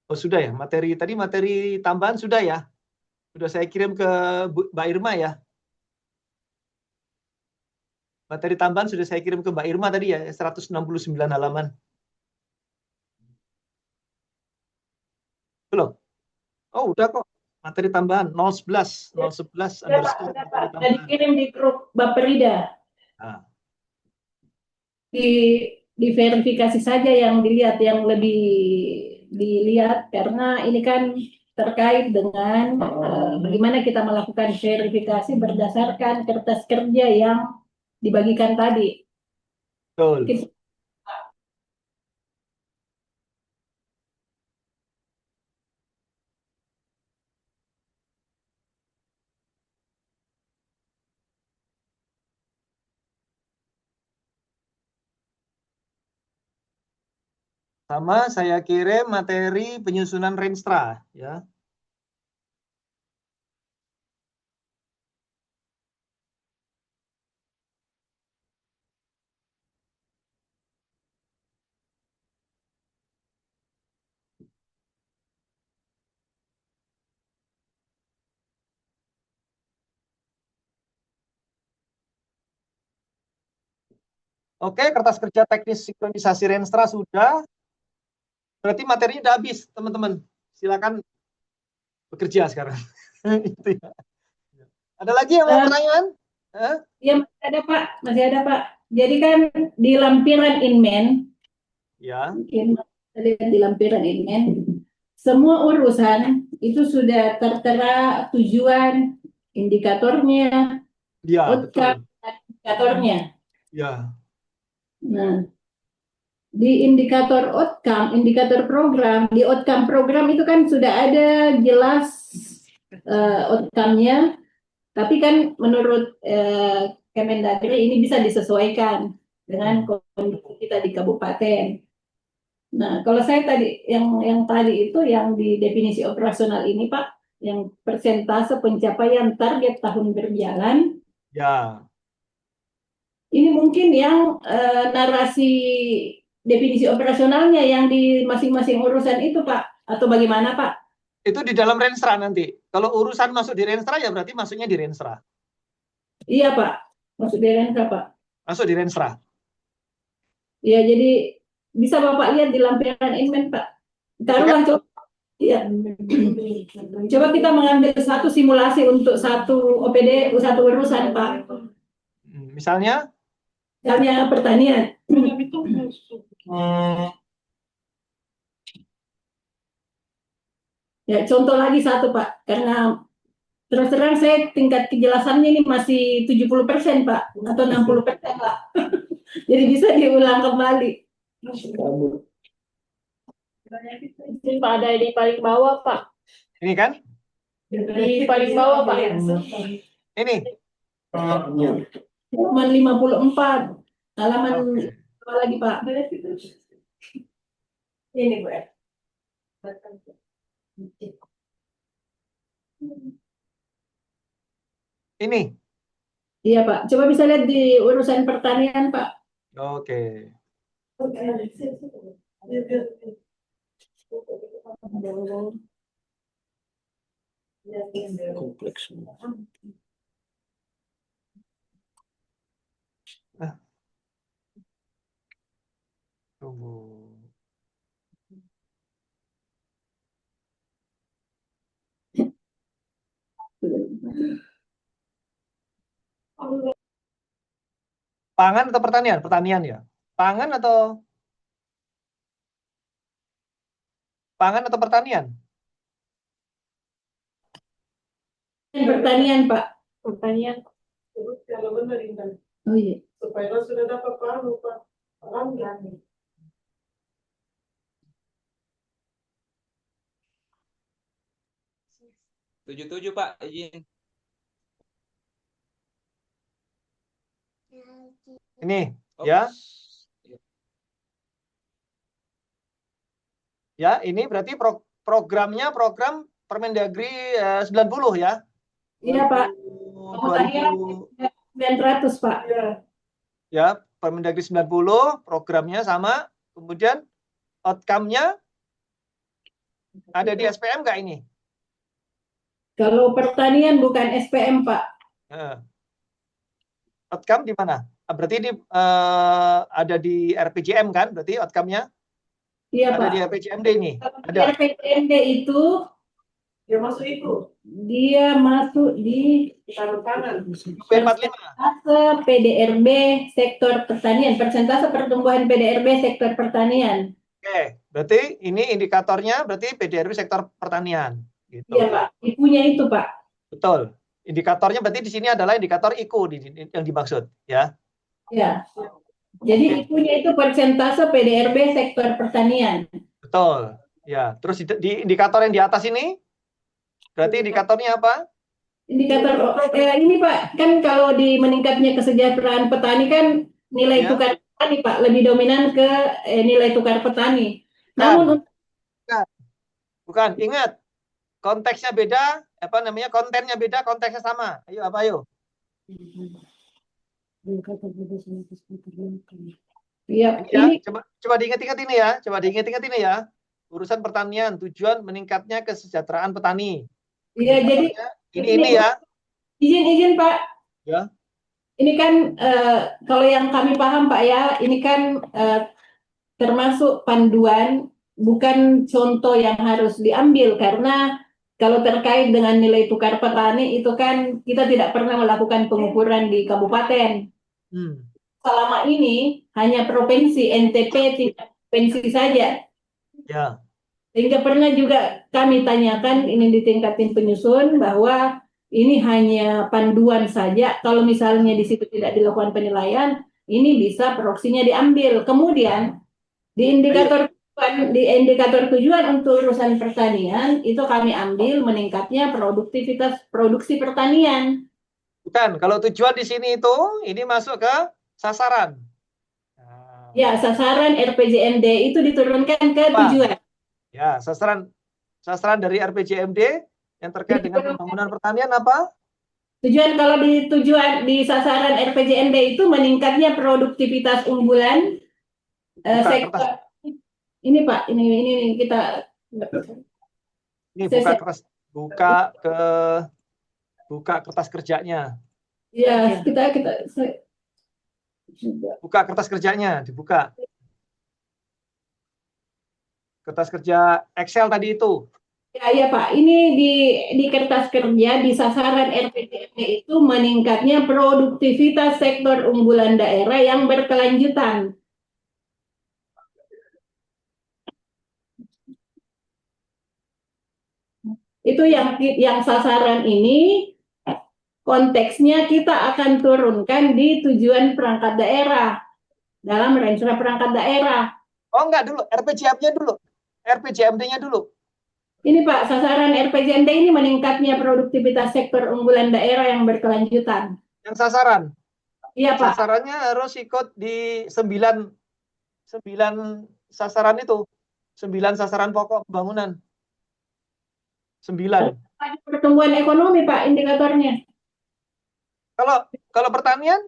Oh sudah ya, materi tambahan sudah ya. Sudah saya kirim ke Mbak Irma ya. Materi tambahan sudah saya kirim ke Mbak Irma tadi ya, 169 halaman. Belum? Oh, udah kok. Materi tambahan 011 011 Udah, Pak. underscore Udah, materi Pak. Udah tambahan. dikirim di grup Baperida. Nah, Di diverifikasi saja yang dilihat, yang lebih dilihat, karena ini kan terkait dengan bagaimana kita melakukan verifikasi berdasarkan kertas kerja yang dibagikan tadi. betul. Mungkin Sama saya kirim materi penyusunan Renstra ya. Oke, kertas kerja teknis sinkronisasi Renstra sudah. Berarti materinya udah habis, teman-teman. Silakan bekerja sekarang. Itu ya. Ada lagi yang mau pertanyaan? ya masih ada Pak, masih ada Pak. Jadi kan di lampiran Inmen, Ya. mungkin lihat di lampiran Inmen, semua urusan itu sudah tertera tujuan, indikatornya, Ya, outcome, betul. dan indikatornya. Ya. Nah, di indikator outcome, indikator program, di outcome program itu kan sudah ada jelas outcome-nya, tapi kan menurut Kemendagri ini bisa disesuaikan dengan kondisi kita di kabupaten. Nah, kalau saya tadi yang tadi itu yang di definisi operasional ini Pak, yang persentase pencapaian target tahun berjalan, Ya. ini mungkin yang narasi definisi operasionalnya yang di masing-masing urusan itu Pak, atau bagaimana Pak? Itu di dalam Renstra nanti. Kalau urusan masuk di Renstra ya berarti masuknya di Renstra. Iya Pak, masuk di Renstra Pak. Masuk di Renstra. Ya, jadi bisa Bapak lihat di lampiran Inmen Pak. Taruhlah coba. Ya. Coba kita mengambil satu simulasi untuk satu OPD, satu urusan Pak. Misalnya? Misalnya pertanian. Ya, contoh lagi satu Pak, karena terus terang saya tingkat kejelasannya ini masih 70% Pak, atau 60% lah. Jadi bisa diulang kembali. Pak, ada di paling bawah Pak. Ini kan? Di paling bawah Pak. Ini? Halaman 54. Halaman apa lagi Pak? Ini Bu. Ini? Iya Pak, coba bisa lihat di urusan pertanian Pak. Oke. Kompleks semua. Tunggu. Pangan atau pertanian? Pertanian ya. Pangan atau pertanian? Pertanian Pak. Pertanian. Kalau benar ini, Oh iya. supaya sudah dapat paham Pak. Paham kan? Tujuh Pak, izin. Ini ya. Ya, ini berarti programnya program Permendagri 90 ya. Iya Pak. 900 Pak. Ya, Permendagri 90 programnya sama, kemudian outcome-nya ada di SPM nggak ini? Kalau pertanian bukan SPM Pak. Outcome di mana? berarti ini ada di RPJM kan? Berarti outcome-nya Iya, ada Pak. di RPJMD ini. Kalau di Ada. RPJMD itu Dia masuk itu. dia masuk di Taruh tangan. P45. persentase PDRB sektor pertanian, persentase pertumbuhan PDRB sektor pertanian. Oke, berarti ini indikatornya berarti PDRB sektor pertanian. Gitu. Iya, Pak. Ipunya itu, Pak. Betul. Indikatornya berarti di sini adalah indikator IKU yang dimaksud, ya. Ya. Jadi ipunya itu persentase PDRB sektor pertanian. Betul. Ya, terus di indikator yang di atas ini berarti indikatornya apa? Indikator ini Pak, kan kalau di meningkatnya kesejahteraan petani kan nilai Ya. tukar petani Pak lebih dominan ke nilai tukar petani. Namun Bukan, ingat konteksnya beda, kontennya beda, konteksnya sama. Ayo apa ayo? Iya, ini ya, coba diingat-ingat ini ya, urusan pertanian, tujuan meningkatnya kesejahteraan petani. Iya, jadi ini ya. Izin Pak. Ya. Ini kan kalau yang kami paham Pak ya, ini kan termasuk panduan, bukan contoh yang harus diambil karena kalau terkait dengan nilai tukar petani itu kan kita tidak pernah melakukan pengukuran di kabupaten. Selama ini hanya provinsi NTP tingkat provinsi saja. Ya. Sehingga pernah juga kami tanyakan ini di tingkatin penyusun bahwa ini hanya panduan saja. Kalau misalnya di situ tidak dilakukan penilaian, ini bisa proksinya diambil. Kemudian di indikator tujuan untuk urusan pertanian itu kami ambil meningkatnya produktivitas produksi pertanian. Bukan, kalau tujuan di sini itu ini masuk ke sasaran. Ya, sasaran RPJMD itu diturunkan ke tujuan. Ya, sasaran dari RPJMD yang terkait dengan pembangunan pertanian apa? Tujuan kalau di sasaran RPJMD itu meningkatnya produktivitas unggulan sektor. Ini Pak, ini kita ini buka kertas kerjanya. Ya, kita buka kertas kerjanya, dibuka. Kertas kerja Excel tadi itu. Ya Pak, ini di kertas kerja di sasaran RPJMD itu meningkatnya produktivitas sektor unggulan daerah yang berkelanjutan. Itu yang sasaran ini konteksnya kita akan turunkan di tujuan perangkat daerah dalam rencana perangkat daerah. Oh enggak dulu, RPJMD-nya dulu. RPJMD-nya dulu. Ini Pak, sasaran RPJMD ini meningkatnya produktivitas sektor unggulan daerah yang berkelanjutan. Yang sasaran? Iya Pak. Sasarannya harus ikut di 9 sasaran itu. 9 sasaran pokok pembangunan. 9. Pertumbuhan ekonomi Pak indikatornya. Kalau pertanian,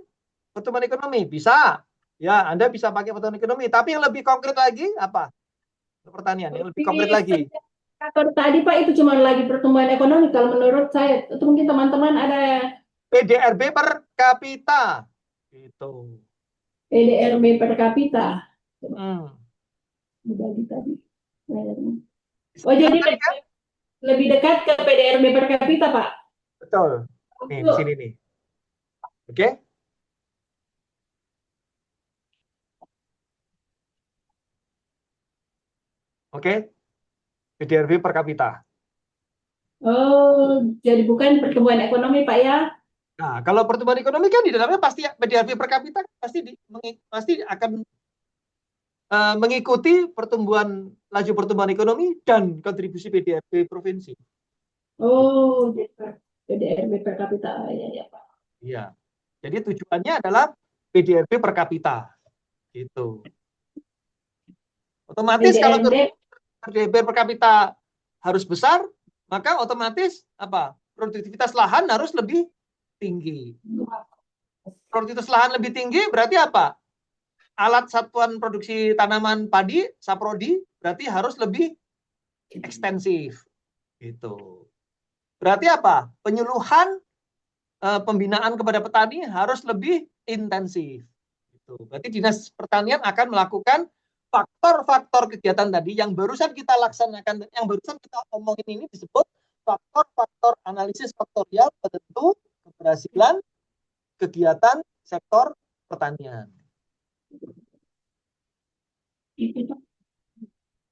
pertumbuhan ekonomi bisa. Ya, Anda bisa pakai pertumbuhan ekonomi. Tapi yang lebih konkret lagi apa? Pertanian yang lebih konkret lagi. Indikator tadi Pak itu cuma lagi pertumbuhan ekonomi. Kalau menurut saya, itu mungkin teman-teman ada PDRB per kapita. Gitu. PDRB per kapita. Dibagi tadi. Oh jadi lebih dekat ke PDRB per kapita Pak. Betul. Nih di sini nih. Oke. Oke. PDRB per kapita. Oh, jadi bukan pertumbuhan ekonomi Pak ya? Nah, kalau pertumbuhan ekonomi kan di dalamnya pasti PDRB per kapita pasti akan mengikuti laju pertumbuhan ekonomi dan kontribusi PDRB provinsi. Oh, PDRB per kapita ya Pak. Iya. Jadi tujuannya adalah PDRB per kapita. Gitu. Otomatis kalau PDRB per kapita harus besar, maka otomatis apa? Produktivitas lahan harus lebih tinggi. Produktivitas lahan lebih tinggi berarti apa? Alat satuan produksi tanaman padi, saprodi, berarti harus lebih ekstensif. Gitu. Berarti apa? Penyuluhan pembinaan kepada petani harus lebih intensif. Gitu. Berarti Dinas Pertanian akan melakukan faktor-faktor kegiatan tadi yang barusan kita laksanakan, yang barusan kita omongin ini disebut faktor-faktor analisis faktorial penentu keberhasilan kegiatan sektor pertanian.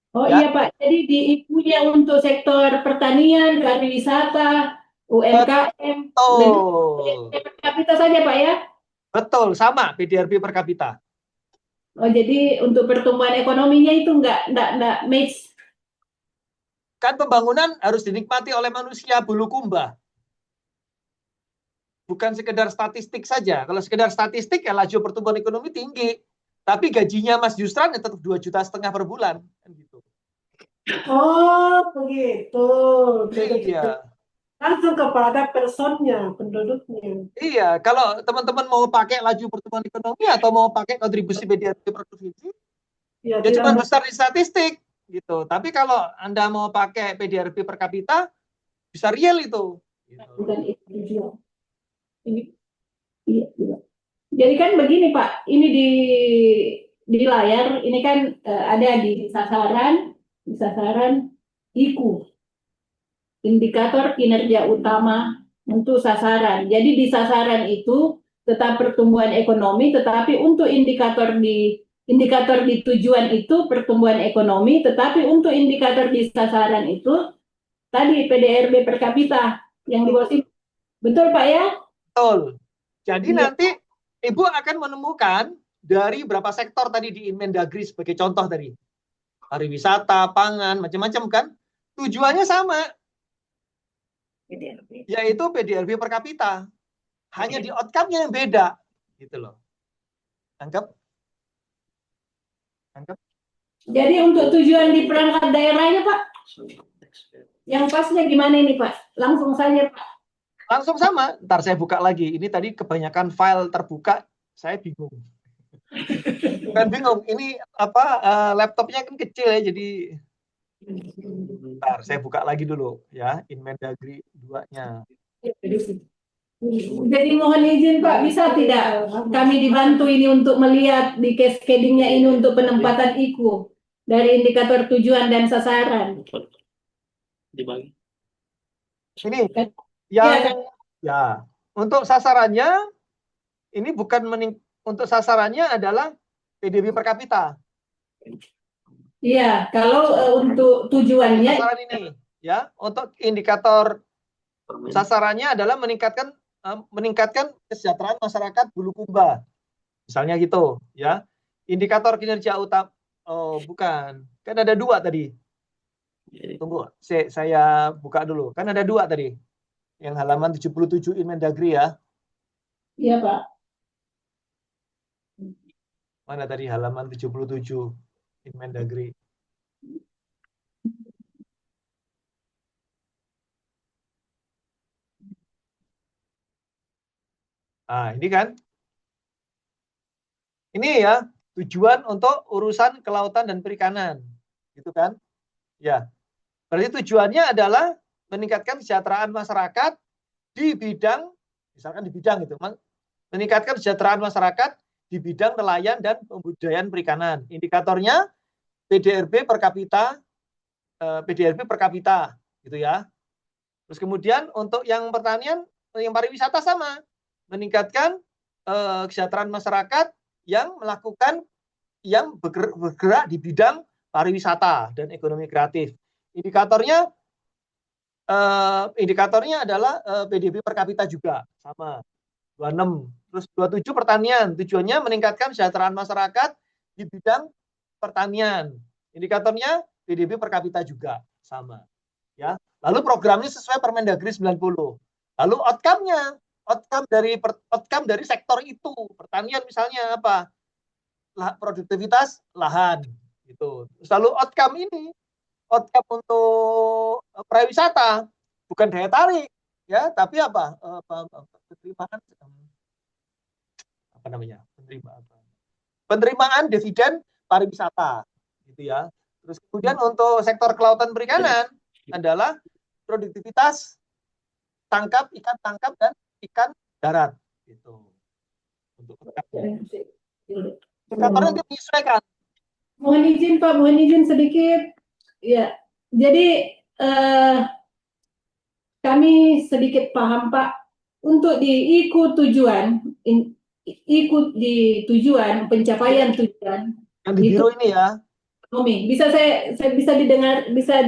Oh Ya. iya Pak, jadi di IPU-nya untuk sektor pertanian, pariwisata, UMKM, lebih Betul. per kapita saja Pak ya? Betul, sama PDRB per kapita. Oh jadi untuk pertumbuhan ekonominya itu nggak match. Kan pembangunan harus dinikmati oleh manusia Bulukumba. Bukan sekedar statistik saja. Kalau sekedar statistik ya laju pertumbuhan ekonomi tinggi. Tapi gajinya Mas Yusran ya tetap 2,5 juta per bulan. Kan gitu. Oh, begitu. Iya. Langsung kepada personnya, penduduknya. Iya, kalau teman-teman mau pakai laju pertumbuhan ekonomi atau mau pakai kontribusi PDRB per provinsi, Ya, ya cuma tidak besar di statistik gitu. Tapi kalau Anda mau pakai PDRB per kapita, bisa real itu. Gitu. Bukan itu juga. Ini, iya, iya. Jadi kan begini Pak, ini di layar ini kan ada di sasaran IKU, indikator kinerja utama untuk sasaran. Jadi di sasaran itu tetap pertumbuhan ekonomi, tetapi untuk indikator di tujuan itu pertumbuhan ekonomi, tetapi untuk indikator di sasaran itu tadi PDRB per kapita yang di bawah sini. Betul Pak ya? Betul. Jadi Iya. nanti Ibu akan menemukan dari berapa sektor tadi di Inmendagri sebagai contoh tadi. Pariwisata, pangan, macam-macam kan. Tujuannya sama, yaitu PDRB per kapita. Hanya di outcome-nya yang beda. Gitu loh. Tangkap? Tangkap? Jadi untuk tujuan di perangkat daerahnya Pak, yang pasnya gimana ini Pak? Langsung saja Pak. Langsung sama. Ntar saya buka lagi. Ini tadi kebanyakan file terbuka, saya bingung. Bukan bingung, ini apa laptopnya kan kecil ya, jadi ntar saya buka lagi dulu ya, Inmendagri 2-nya. Jadi mohon izin Pak, bisa tidak kami dibantu ini untuk melihat di cascading-nya ini untuk penempatan IKU dari indikator tujuan dan sasaran. Dibagi. Ini yang ya untuk sasarannya ini bukan untuk sasarannya adalah PDB per kapita. Iya, kalau untuk tujuannya Sasaran ini ya, untuk indikator sasarannya adalah meningkatkan kesejahteraan masyarakat Bulukumba. Misalnya gitu, ya. Indikator kinerja utama, oh bukan, kan ada 2 tadi. Tunggu, saya buka dulu. Kan ada 2 tadi. Yang halaman 77 Inmendagri ya. Iya Pak. Mana tadi halaman 77 Inmendagri. Nah, ini kan. Ini ya, tujuan untuk urusan kelautan dan perikanan. Gitu kan? Ya. Berarti tujuannya adalah meningkatkan kesejahteraan masyarakat di bidang, misalkan di bidang itu, meningkatkan kesejahteraan masyarakat di bidang nelayan dan pembudidayaan perikanan. Indikatornya PDRB per kapita, gitu ya. Terus kemudian untuk yang pertanian, yang pariwisata sama, meningkatkan kesejahteraan masyarakat yang bergerak di bidang pariwisata dan ekonomi kreatif. Indikatornya adalah PDB per kapita juga sama 26. Terus 27 pertanian, tujuannya meningkatkan kesejahteraan masyarakat di bidang pertanian. Indikatornya PDB per kapita juga sama. Ya. Lalu programnya sesuai Permendagri 90. Lalu outcome dari sektor itu, pertanian misalnya apa? Produktivitas lahan gitu. Lalu outcome untuk pariwisata bukan daya tarik ya, tapi apa? Penerimaan dividen pariwisata gitu ya. Terus kemudian untuk sektor kelautan perikanan adalah produktivitas ikan tangkap dan ikan darat gitu. Untuk Indikatornya dia menyesuaikan. Mohon izin Pak, mohon izin sedikit. Ya, jadi kami sedikit paham Pak, untuk ikut tujuan, ikut di tujuan, pencapaian tujuan Yang di itu biru ini ya. ekonomi. Bisa saya bisa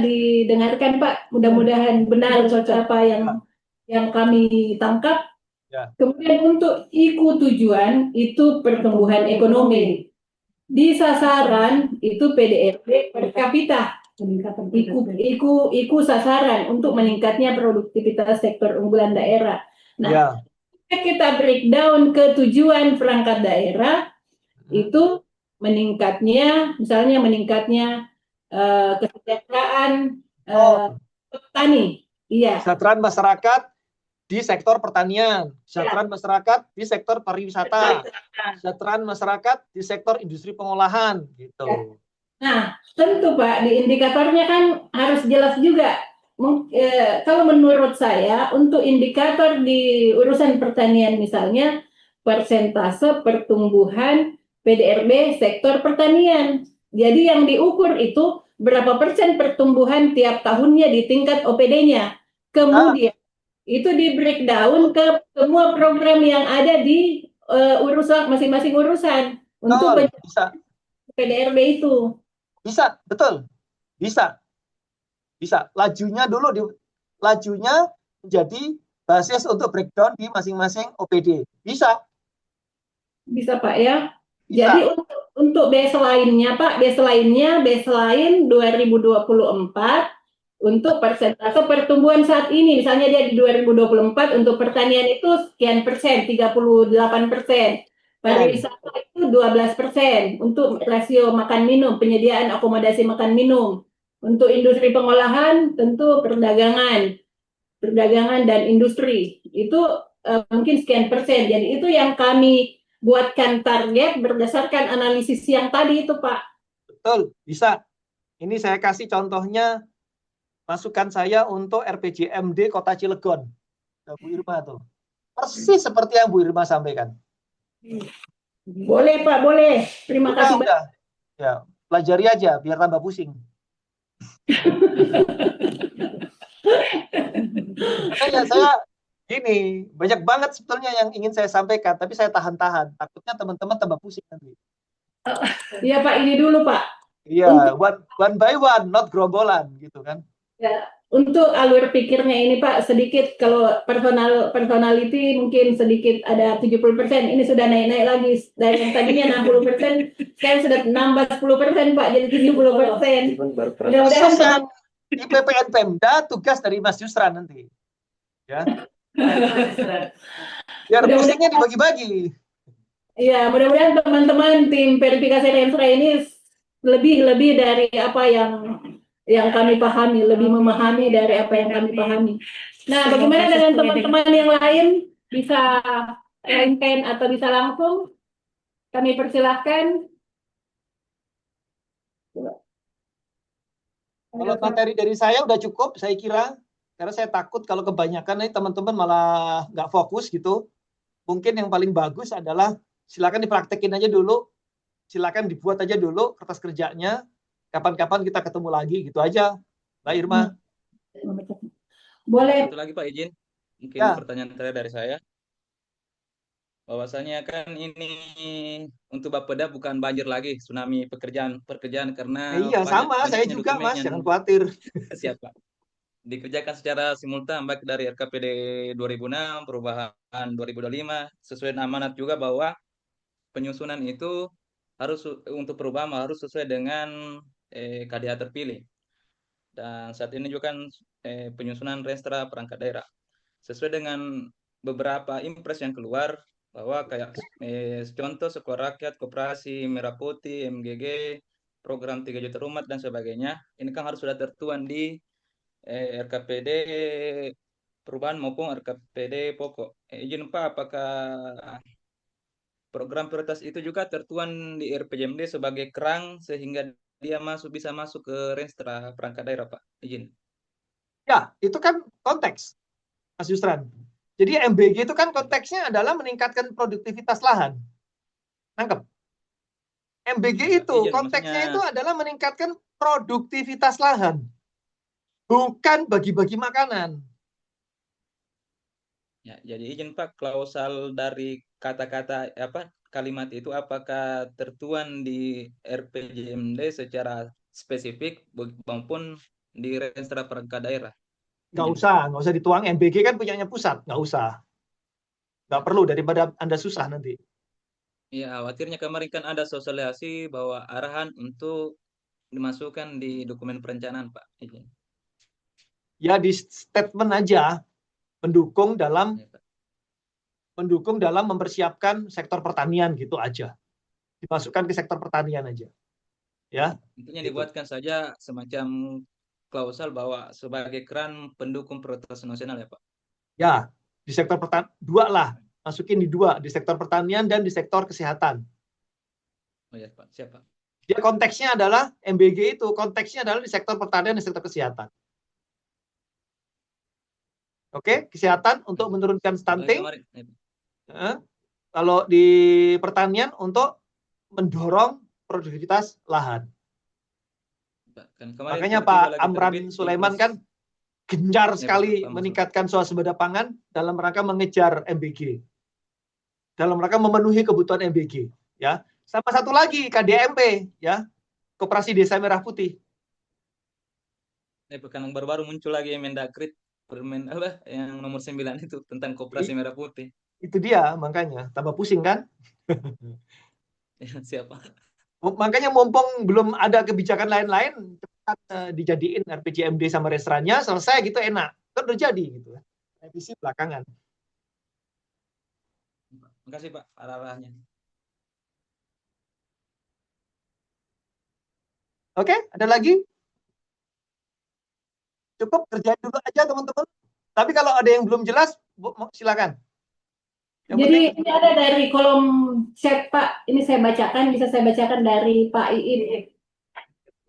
didengarkan Pak. Mudah-mudahan benar apa yang kami tangkap. Ya. Kemudian untuk ikut tujuan itu pertumbuhan ekonomi. Di sasaran itu PDRB per kapita. Iku sasaran untuk meningkatnya produktivitas sektor unggulan daerah. Nah, kita breakdown ke tujuan perangkat daerah itu meningkatnya, misalnya meningkatnya kesejahteraan petani, iya. Kesejahteraan masyarakat di sektor pertanian, kesejahteraan masyarakat di sektor pariwisata, kesejahteraan masyarakat di sektor industri pengolahan, gitu. Ya. Nah, tentu Pak, di indikatornya kan harus jelas juga. Kalau menurut saya, untuk indikator di urusan pertanian misalnya, persentase pertumbuhan PDRB sektor pertanian. Jadi yang diukur itu berapa persen pertumbuhan tiap tahunnya di tingkat OPD-nya. Kemudian itu di breakdown ke semua program yang ada di urusan masing-masing urusan untuk bisa. PDRB itu. Bisa, betul. Bisa. Lajunya menjadi basis untuk breakdown di masing-masing OPD. Bisa. Bisa Pak ya. Bisa. Jadi untuk baseline-nya Pak, baseline 2024 untuk persentase pertumbuhan saat ini, misalnya dia di 2024 untuk pertanian itu sekian persen, 38%. Pariwisata itu 12%. Untuk rasio makan minum, penyediaan akomodasi makan minum. Untuk industri pengolahan, tentu perdagangan dan industri. Itu mungkin sekian persen. Jadi itu yang kami buatkan target berdasarkan analisis yang tadi itu Pak. Betul, bisa. Ini saya kasih contohnya masukan saya untuk RPJMD Kota Cilegon. Bu Irma tuh. Persis seperti yang Bu Irma sampaikan. Boleh Pak, boleh. Terima kasih. Udah. Ya, pelajari aja biar tambah pusing. Makanya saya gini, banyak banget sebetulnya yang ingin saya sampaikan, tapi saya tahan-tahan. Takutnya teman-teman tambah pusing nanti. Iya Pak, ini dulu Pak. Iya, one by one, not gerombolan gitu kan. Ya, untuk alur pikirnya ini Pak, sedikit kalau personality mungkin sedikit ada 70%, ini sudah naik-naik lagi. Dari yang tadinya 60%, sekarang sudah nambah 10% Pak, jadi 70%. Mudah-mudahan di PPN Pemda tugas dari Mas Yusran nanti. Ya. Biar pusingnya dibagi-bagi. Iya, mudah-mudahan teman-teman tim verifikasi Renstra ini lebih dari apa yang kami pahami, lebih memahami dari apa yang kami pahami. Nah, bagaimana dengan teman-teman yang lain? Bisa rangkaian atau bisa langsung? Kami persilahkan. Kalau materi dari saya udah cukup, saya kira. Karena saya takut kalau kebanyakan nih teman-teman malah nggak fokus gitu. Mungkin yang paling bagus adalah silakan dipraktekin aja dulu. Silakan dibuat aja dulu kertas kerjanya. Kapan-kapan kita ketemu lagi gitu aja, Mbak Irma. Boleh. Satu lagi Pak izin, mungkin pertanyaan terakhir dari saya. Bahwasanya kan ini untuk Bapeda bukan banjir lagi, tsunami pekerjaan karena iya sama, saya juga Mas, jangan khawatir. Siapa? Dikerjakan secara simultan baik dari RKPD 2006, perubahan 2025, sesuai amanat juga bahwa penyusunan itu harus untuk perubahan harus sesuai dengan KDA terpilih. Dan saat ini juga kan penyusunan Renstra perangkat daerah sesuai dengan beberapa impres yang keluar bahwa kayak contoh sekolah rakyat, koperasi, merah putih, MGG, program 3 juta rumah dan sebagainya. Ini kan harus sudah tertuang di RKPD perubahan maupun RKPD pokok. Izin Pak, apakah program prioritas itu juga tertuang di RPJMD sebagai kerang sehingga dia bisa masuk ke Renstra perangkat daerah Pak? Izin. Ya, itu kan konteks, Mas Yusran. Jadi MBG itu kan konteksnya adalah meningkatkan produktivitas lahan. Nangkep? MBG itu Izin, konteksnya itu maksudnya adalah meningkatkan produktivitas lahan, bukan bagi-bagi makanan. ya, jadi izin Pak, klausal dari kata-kata kalimat itu apakah tertuang di RPJMD secara spesifik maupun di Renstra Perangkat Daerah? Nggak usah dituang. MBG kan punyanya pusat, nggak usah. Nggak perlu, daripada Anda susah nanti. Iya, khawatirnya kemarin kan ada sosialisasi bahwa arahan untuk dimasukkan di dokumen perencanaan, Pak. Izin. Ya di statement aja, mendukung dalam Ya, Pak. mempersiapkan sektor pertanian gitu aja. Dimasukkan ke sektor pertanian aja. Ya. Intinya Gitu. dibuatkan saja semacam klausal bahwa sebagai keran pendukung prioritas nasional ya, Pak. Ya, di sektor pertanian dua lah. Masukin di dua, di sektor pertanian dan di sektor kesehatan. Oh ya, Pak. Siap, Pak. Dia konteksnya adalah MBG itu konteksnya adalah di sektor pertanian dan sektor kesehatan. Oke, kesehatan untuk menurunkan stunting. Kemarin, ya, Pak. Kalau di pertanian untuk mendorong produktivitas lahan. Kan Makanya tiba-tiba Pak lagi Amran terbit Sulaiman Impres. kan gencar Ya, sekali Pak, meningkatkan swasembada pangan dalam rangka mengejar MBG. Dalam rangka memenuhi kebutuhan MBG, ya. Sama satu lagi KDMP, ya. Koperasi Desa Merah Putih. Pekan baru-baru muncul lagi Mendagri Permen yang nomor 9 itu tentang Koperasi Merah Putih. Itu dia, makanya tambah pusing kan? Ya, siapa? Makanya mumpung belum ada kebijakan lain-lain, cepat dijadiin RPJMD sama Resranya, selesai gitu enak. Kan udah jadi gitu. Revisi belakangan. Makasih Pak arah-arahnya. Oke, ada lagi? Cukup kerjain dulu aja teman-teman. Tapi kalau ada yang belum jelas, silakan. Jadi ini ada dari kolom chat Pak, ini saya bacakan, bisa saya bacakan dari Pak Iin.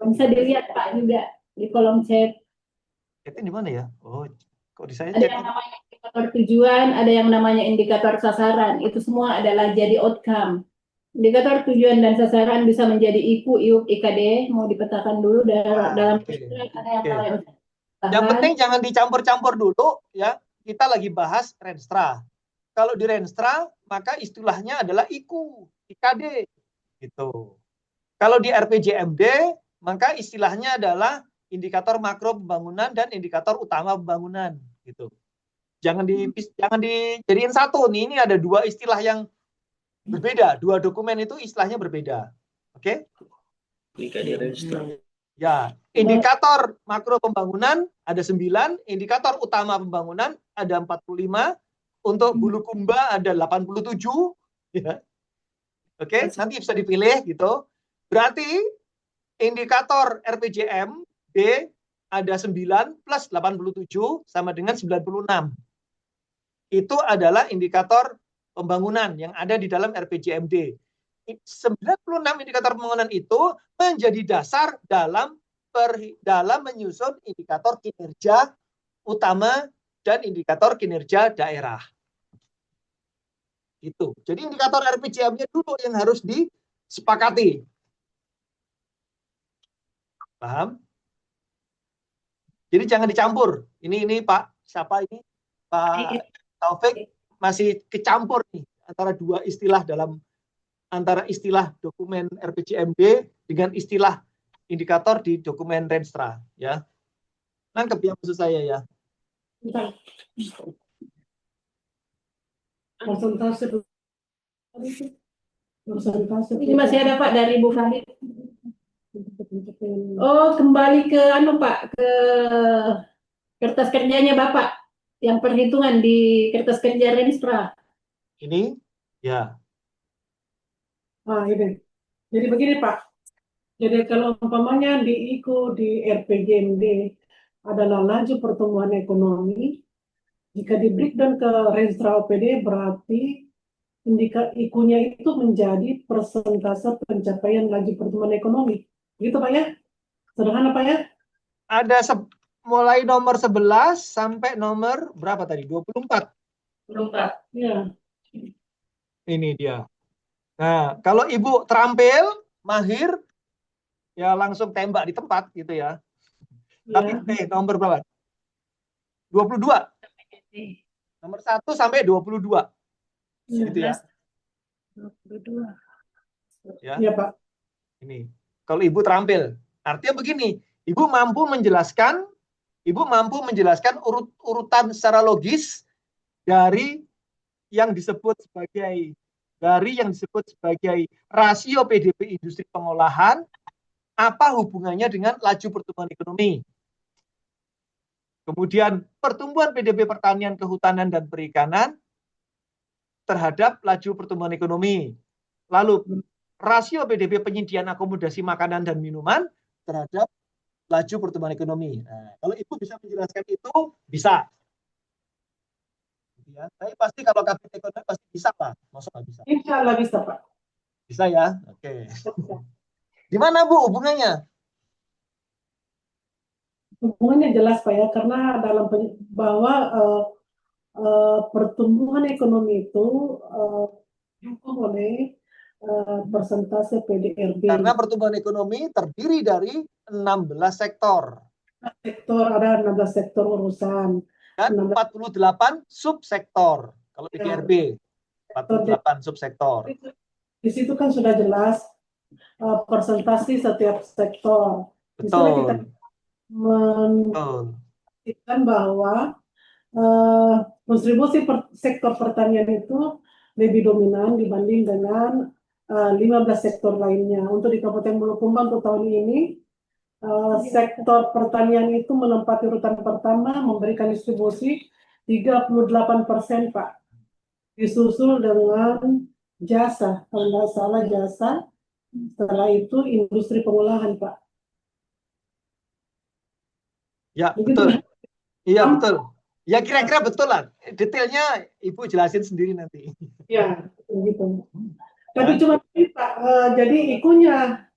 Bisa dilihat Pak juga di kolom chat. Chatnya di mana ya? Oh, kok di saya Ada chat? yang namanya indikator tujuan, ada yang namanya indikator sasaran. Itu semua adalah jadi outcome. Indikator tujuan dan sasaran bisa menjadi IPU, IUP, IKD. Mau dipetakan dulu dalam ada yang namanya Yang penting jangan dicampur-campur dulu ya. Kita lagi bahas Renstra. Kalau di Renstra maka istilahnya adalah IKU, IKD gitu. Kalau di RPJMD maka istilahnya adalah indikator makro pembangunan dan indikator utama pembangunan gitu. Jangan dijadiin satu nih. Ini ada dua istilah yang berbeda. Dua dokumen itu istilahnya berbeda. Oke? IKD Renstra. Ya, indikator makro pembangunan ada 9, indikator utama pembangunan ada 45, untuk Bulukumba ada 87, ya. Oke, nanti bisa dipilih gitu. Berarti indikator RPJM D ada 9 plus 87 sama dengan 96. Itu adalah indikator pembangunan yang ada di dalam RPJMD. 96 indikator pembangunan itu menjadi dasar dalam menyusun indikator kinerja utama dan indikator kinerja daerah. Itu. Jadi indikator RPJM-nya dulu yang harus disepakati. Paham? Jadi jangan dicampur. Ini Pak, siapa ini? Pak Taufik masih kecampur nih antara dua istilah antara istilah dokumen RPJMD dengan istilah indikator di dokumen Renstra, ya. Nangkep ya maksud saya ya. Ini masih ada Pak dari Bu Fahid. Oh, kembali ke Pak, ke kertas kerjanya Bapak yang perhitungan di kertas kerja Renstra. Ini ya. Ini. Jadi begini Pak. Jadi kalau umpamanya di IKU di RPJMD adalah laju pertumbuhan ekonomi, jika di breakdown ke Renstra OPD berarti IKU-nya itu menjadi persentase pencapaian laju pertumbuhan ekonomi. Gitu Pak ya? Sederhana Pak ya? Ada mulai nomor 11 sampai nomor berapa tadi? 24. 24. Ya. Ini dia. Nah, kalau Ibu terampil mahir, ya langsung tembak di tempat gitu ya. Tapi nomor berapa? 22. Nomor 1 sampai 22. Gitu ya. 22. Ya. Iya, Pak. Ini. Kalau Ibu terampil. Artinya begini, Ibu mampu menjelaskan urutan secara logis dari yang disebut sebagai rasio PDB industri pengolahan, apa hubungannya dengan laju pertumbuhan ekonomi. Kemudian pertumbuhan PDB pertanian, kehutanan, dan perikanan terhadap laju pertumbuhan ekonomi. Lalu rasio PDB penyediaan akomodasi makanan dan minuman terhadap laju pertumbuhan ekonomi. Nah, kalau Ibu bisa menjelaskan itu, bisa. Ya, tapi pasti kalau KPT ekonomi pasti bisa, Pak. Masa nggak bisa? Insya Allah bisa, Pak. Bisa ya? Oke. Di mana, Bu, hubungannya? Hubungannya jelas, Pak ya, karena dalam bahwa pertumbuhan ekonomi itu didukung oleh persentase PDRB. Karena pertumbuhan ekonomi terdiri dari 16 sektor. Ada 16 sektor urusan. Dan 48 subsektor. Kalau PDRB, 48 subsektor. Di situ kan sudah jelas persentase setiap sektor. Di sana kita memastikan bahwa kontribusi sektor pertanian itu lebih dominan dibanding dengan 15 sektor lainnya. Untuk di Kabupaten Bulukumba untuk tahun ini, sektor pertanian itu menempati urutan pertama, memberikan distribusi 38%, Pak. Disusul dengan jasa, kalau nggak salah jasa, setelah itu industri pengolahan, Pak. Ya, begitu. Betul. Iya, betul. Ya, kira-kira betul lah. Detailnya Ibu jelasin sendiri nanti. Ya, begitu. Tapi cuma Pak, jadi ikunya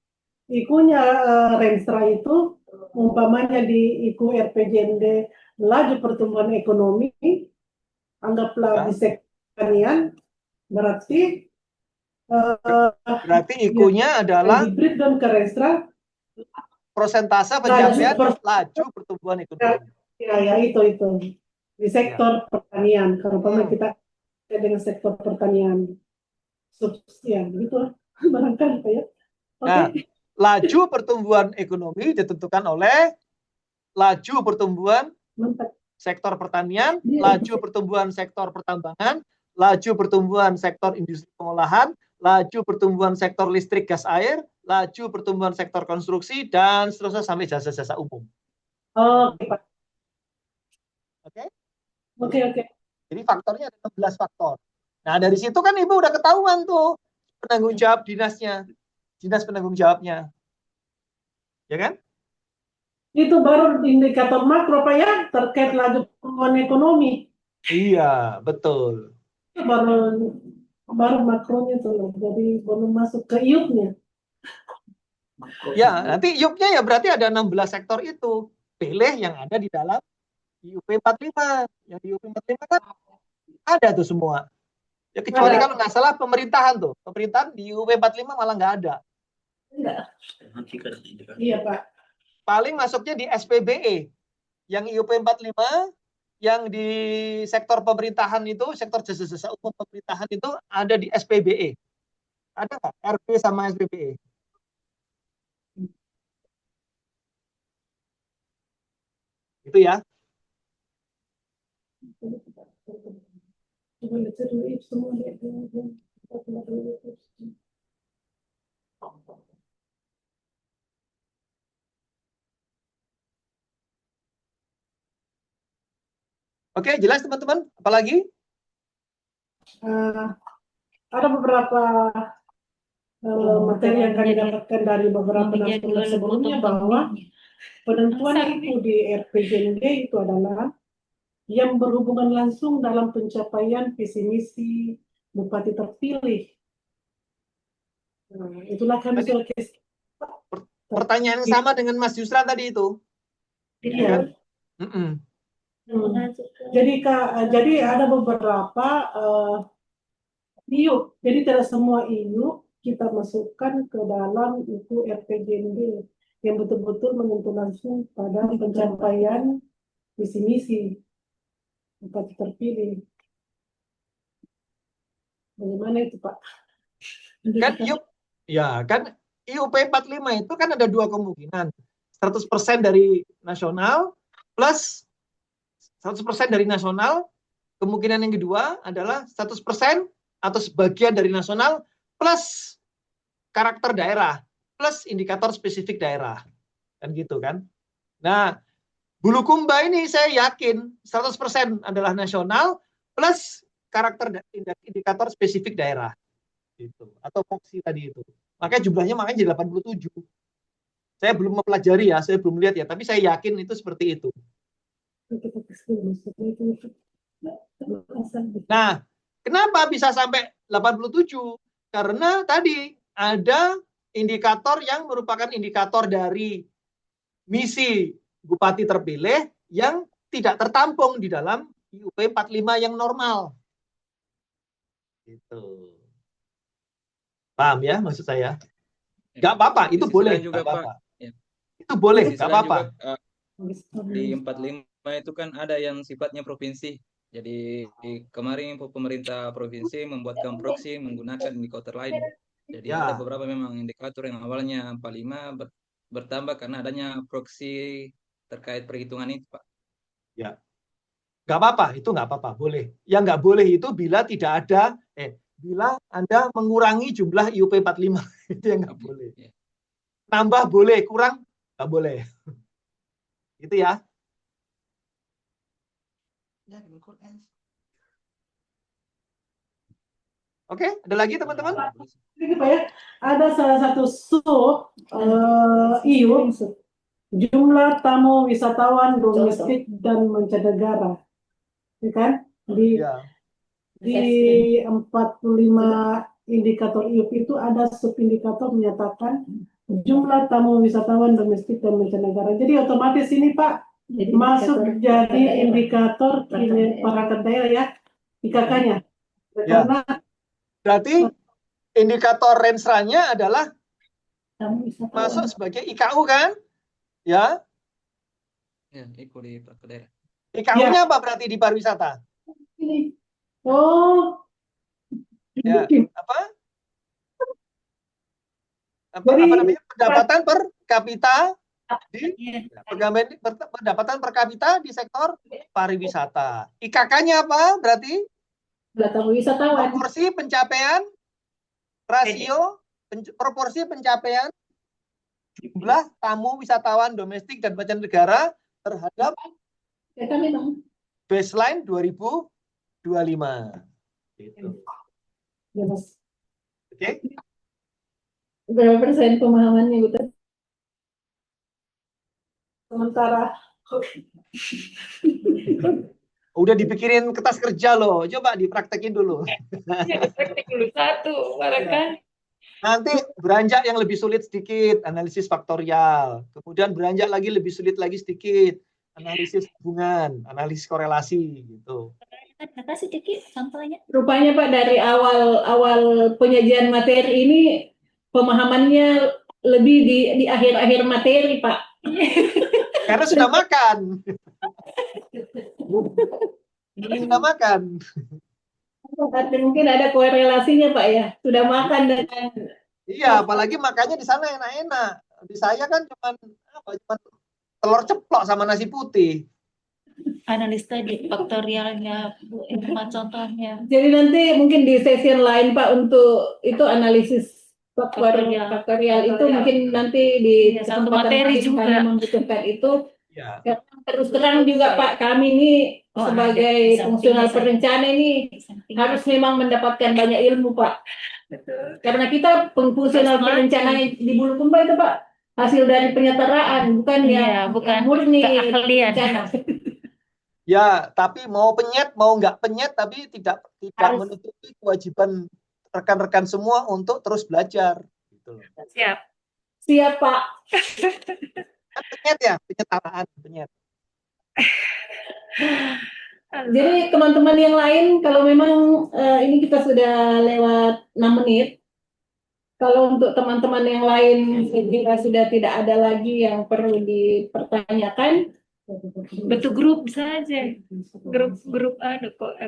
Renstra itu umpamanya di IKU RPJMD laju pertumbuhan ekonomi, anggaplah di sektor pertanian, berarti IKU-nya adalah di breakdown ke Renstra persentase pencapaian laju pertumbuhan ekonomi. Ya itu di sektor pertanian. Kalau kita dengan sektor pertanian, ya begitu barangkali Pak ya. Nah, laju pertumbuhan ekonomi ditentukan oleh laju pertumbuhan sektor pertanian, laju pertumbuhan sektor pertambangan, laju pertumbuhan sektor industri pengolahan, laju pertumbuhan sektor listrik gas air, laju pertumbuhan sektor konstruksi, dan seterusnya sampai jasa-jasa umum. Oke. Jadi faktornya ada 16 faktor. Nah, dari situ kan Ibu udah ketahuan tuh penanggung jawab dinasnya. Dinas penanggung jawabnya. Ya kan? Itu baru indikator makro, Pak ya, terkait laju pertumbuhan ekonomi. Iya, betul. Baru makronya tuh, jadi belum masuk ke IUP-nya. Ya, nanti IUP-nya ya berarti ada 16 sektor itu. Pilih yang ada di dalam IUP 45. Yang di IUP 45 kan ada tuh semua. Ya kecuali kalau nggak salah pemerintahan tuh. Pemerintahan di IUP 45 malah nggak ada. Enggak. Iya, Pak. Paling masuknya di SPBE. Yang IUP 45, yang di sektor pemerintahan itu, sektor jasa-jasa umum pemerintahan itu ada di SPBE. Ada nggak? RP sama SPBE? Itu ya. Oke, jelas teman-teman? Apalagi? Ada beberapa materi yang kami dapatkan dari beberapa narasumber sebelumnya bahwa penentuan itu di RPJMD itu adalah yang berhubungan langsung dalam pencapaian visi misi bupati terpilih. Nah, itulah kami pertanyaan yang sama dengan Mas Yusran tadi itu. Iya. Jadi ada beberapa IUP. Jadi tidak semua IUP kita masukkan ke dalam itu RPJMD yang betul-betul menyentuh langsung pada pencapaian visi misi bupati terpilih. Bagaimana itu Pak? Kan IUP 45 itu kan ada dua kemungkinan. 100% dari nasional plus 100% dari nasional. Kemungkinan yang kedua adalah 100% atau sebagian dari nasional plus karakter daerah plus indikator spesifik daerah. Kan gitu kan. Nah, Bulukumba ini saya yakin 100% adalah nasional plus karakter indikator spesifik daerah. Gitu. Atau foksi tadi itu. Makanya jumlahnya jadi 87. Saya belum mempelajari ya, saya belum lihat ya, tapi saya yakin itu seperti itu. Nah, kenapa bisa sampai 87? Karena tadi ada indikator yang merupakan indikator dari misi bupati terpilih yang tidak tertampung di dalam IUP 45 yang normal. Gitu. Paham ya maksud saya? Nggak apa-apa, itu boleh. Juga, nggak apa-apa. Pak. Ya. Itu boleh, nggak apa-apa. Di 45 itu kan ada yang sifatnya provinsi. Jadi kemarin pemerintah provinsi membuatkan proksi menggunakan indikator lain. Jadi ada beberapa memang indikator yang awalnya 45 bertambah karena adanya proksi terkait perhitungan itu, Pak. Ya, nggak apa-apa, itu nggak apa-apa, boleh. Yang nggak boleh itu bila tidak ada, bila Anda mengurangi jumlah IUP 45, itu yang nggak boleh. Ya. Tambah boleh, kurang nggak boleh. Gitu ya. Oke, ada lagi teman-teman? Ini Pak ya, ada salah satu sub IU jumlah tamu wisatawan domestik dan mancanegara, ya kan? Di 45 indikator IUP itu ada subindikator menyatakan jumlah tamu wisatawan domestik dan mancanegara. Jadi otomatis ini Pak masuk jadi indikator perangkat daerah ya, IKK-nya. Karena berarti indikator rensranya adalah masuk sebagai IKU kan? Ya. Ya, IKU di perangkat daerah. IKU-nya apa berarti di pariwisata? Ini. Oh. Ya, apa? Apa namanya? Pendapatan per kapita pendapatan per kapita di sektor pariwisata. IKK-nya apa berarti? Wisatawan. Proporsi pencapaian rasio proporsi pencapaian jumlah tamu wisatawan domestik dan mancanegara terhadap baseline 2025. Gitu. Oke. Berapa persen pemahamannya Bu? Sementara udah dipikirin kertas kerja loh, coba dipraktekin dulu. Ya, dipraktek dulu satu, barangkali. Nanti beranjak yang lebih sulit sedikit, analisis faktorial. Kemudian beranjak lagi lebih sulit lagi sedikit, analisis hubungan, analisis korelasi gitu. Kasih sedikit contohnya. Rupanya Pak dari awal penyajian materi ini pemahamannya lebih di akhir-akhir materi Pak. Karena sudah makan. Sudah makan. Berarti mungkin ada korelasinya Pak ya. Sudah makan dengan. Iya, apalagi makannya di sana enak-enak. Di saya kan cuma telur ceplok sama nasi putih. Analis tadi faktorialnya Bu Irma contohnya. Jadi nanti mungkin di sesi lain Pak untuk itu analisis faktorial itu mungkin nanti di satu materi juga kami membutuhkan itu. Ya. Terus terang juga Pak, kami ini sebagai fungsional perencana ini harus memang mendapatkan banyak ilmu Pak. Betul. Karena kita fungsional perencana di Bulukumba itu Pak hasil dari penyetaraan, bukan bukan murni keahlian. Ya, tapi mau penyet mau nggak penyet, tapi tidak menutupi kewajiban rekan-rekan semua untuk terus belajar. Gitu. Siap Pak. Penyet ya, penyet. Jadi teman-teman yang lain kalau memang ini kita sudah lewat 6 menit, Kalau untuk teman-teman yang lain, saya kira sudah tidak ada lagi yang perlu dipertanyakan. Betul grup saja. Grup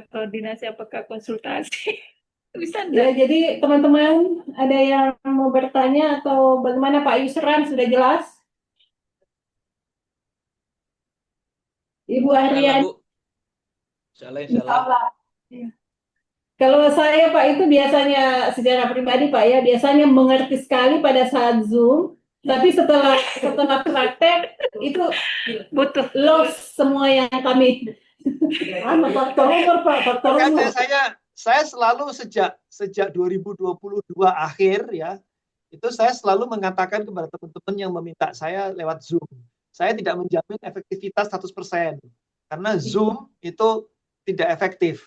koordinasi apakah konsultasi? Bisa Ya, enggak? jadi teman-teman ada yang mau bertanya atau bagaimana Pak Yusran, sudah jelas? Ibu Salah, Aryan, Bu. Salah. insyaallah. Kalau saya Pak itu biasanya secara pribadi Pak ya, biasanya mengerti sekali pada saat Zoom, tapi setelah praktek itu Butuh. lost semua yang kami. Faktor umur Pak, faktor umur. Makanya saya selalu sejak 2022 akhir ya, itu saya selalu mengatakan kepada teman-teman yang meminta saya lewat Zoom, saya tidak menjamin efektivitas 100%, karena Zoom itu tidak efektif.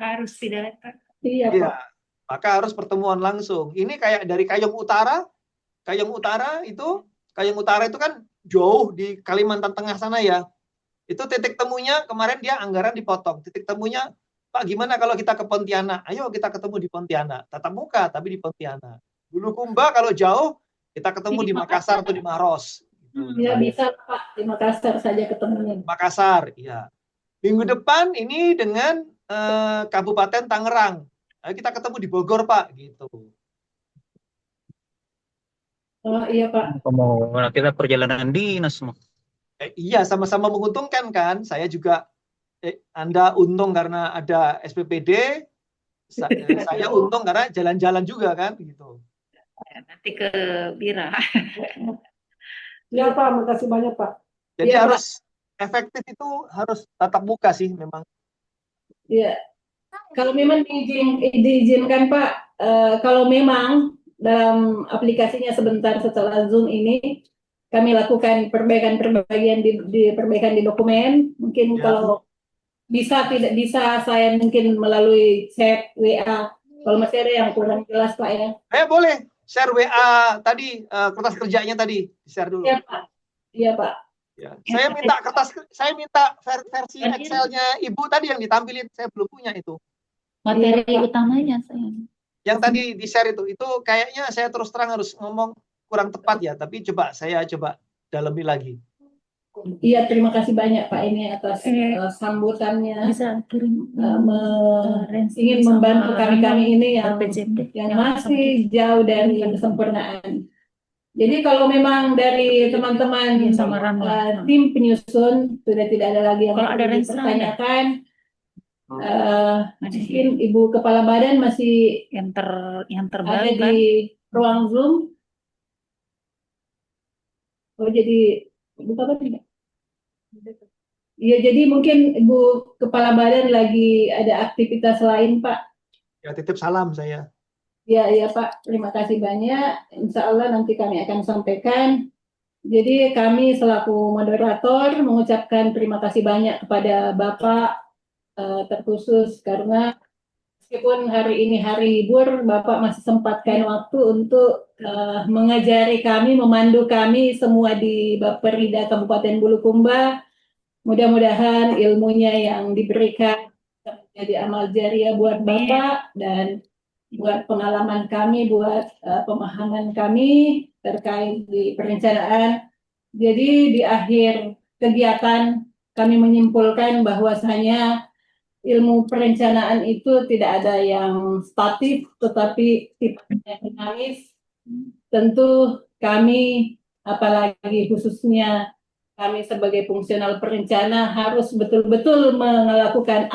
Harus tidak. Iya Iya, Pak. maka harus pertemuan langsung. Ini kayak dari Kayong Utara itu kan jauh di Kalimantan Tengah sana ya. Itu titik temunya kemarin dia anggaran dipotong. Titik temunya, Pak gimana kalau kita ke Pontianak? Ayo kita ketemu di Pontianak. Tatap muka tapi di Pontianak. Bulukumba kalau jauh kita ketemu di Makassar atau di Maros. Ya bisa Pak, di Makassar saja ketemunya. Makassar, iya. Minggu depan ini dengan Kabupaten Tangerang. Ayo kita ketemu di Bogor, Pak, gitu. Oh iya Pak. Mau kita perjalanan dinas mau. Iya, sama-sama menguntungkan kan. Saya juga Anda untung karena ada SPPD, saya untung karena jalan-jalan juga kan, gitu. Nanti ke Bira. Ya Pak, makasih banyak Pak. Jadi Iya, harus efektif itu harus tatap muka sih memang. Iya. Kalau memang diizinkan Pak, kalau memang dalam aplikasinya sebentar setelah Zoom ini kami lakukan perbaikan di dokumen. Mungkin Ya. kalau bisa tidak bisa saya mungkin melalui chat WA. Kalau masih ada yang kurang jelas Pak ya. Boleh share WA tadi, kertas kerjanya tadi share dulu. Iya Pak. Iya Pak. Ya. Saya minta versi Excel-nya Ibu tadi yang ditampilin, saya belum punya itu. Materi utamanya saya. Yang tadi di-share itu kayaknya saya terus terang harus ngomong kurang tepat ya, tapi saya coba dalami lagi. Iya, terima kasih banyak Pak ini atas sambutannya. Bisa kirim Ingin membantu kami ini yang masih jauh dari kesempurnaan. Jadi kalau memang dari teman-teman tim penyusun sudah tidak ada lagi yang Kalau ada perlu dipertanyakan, mungkin Ibu Kepala Badan masih yang terbaru ada kan? di ruang Zoom. Oh jadi buka apa tidak? Iya, jadi mungkin Ibu Kepala Badan lagi ada aktivitas lain, Pak. Ya, titip salam saya. Ya, Pak. Terima kasih banyak. Insya Allah nanti kami akan sampaikan. Jadi kami selaku moderator mengucapkan terima kasih banyak kepada Bapak terkhusus karena meskipun hari ini hari libur, Bapak masih sempatkan waktu untuk mengajari kami, memandu kami semua di Bapperida Kabupaten Bulukumba. Mudah-mudahan ilmunya yang diberikan menjadi amal jariah buat Bapak dan buat pengalaman kami, buat pemahaman kami terkait di perencanaan. Jadi di akhir kegiatan kami menyimpulkan bahwasanya ilmu perencanaan itu tidak ada yang statis, tetapi sifatnya dinamis. Tentu kami, apalagi khususnya kami sebagai fungsional perencana harus betul-betul melakukan